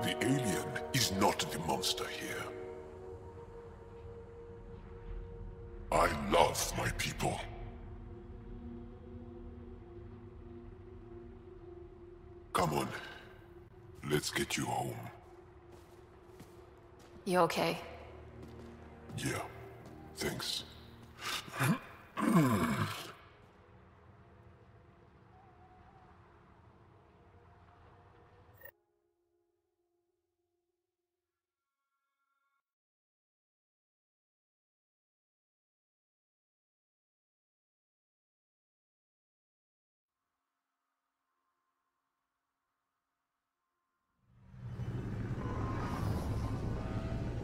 The alien is not the monster here. I love my people. Come on. Let's get you home. You okay? Yeah. Thanks.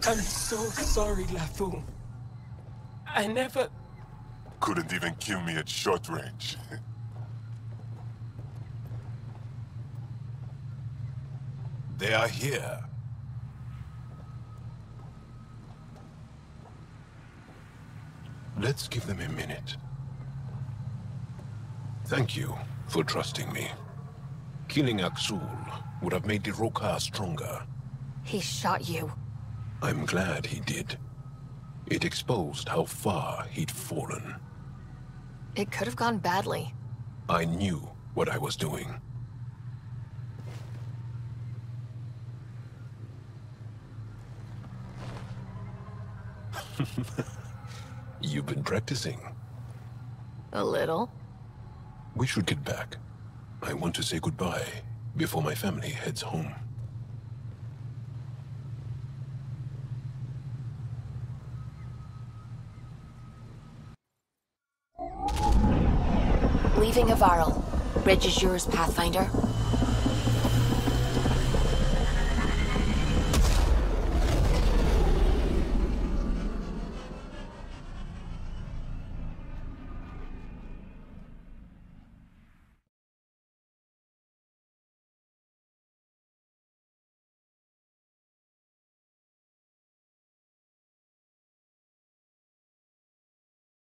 I'm so sorry, LaFou. I never... Couldn't even kill me at short range. They are here. Let's give them a minute. Thank you for trusting me. Killing Aksul would have made the Roka stronger. He shot you. I'm glad he did. It exposed how far he'd fallen. It could have gone badly. I knew what I was doing. You've been practicing. A little. We should get back. I want to say goodbye before my family heads home. Leaving Avaril. Bridge is yours, Pathfinder.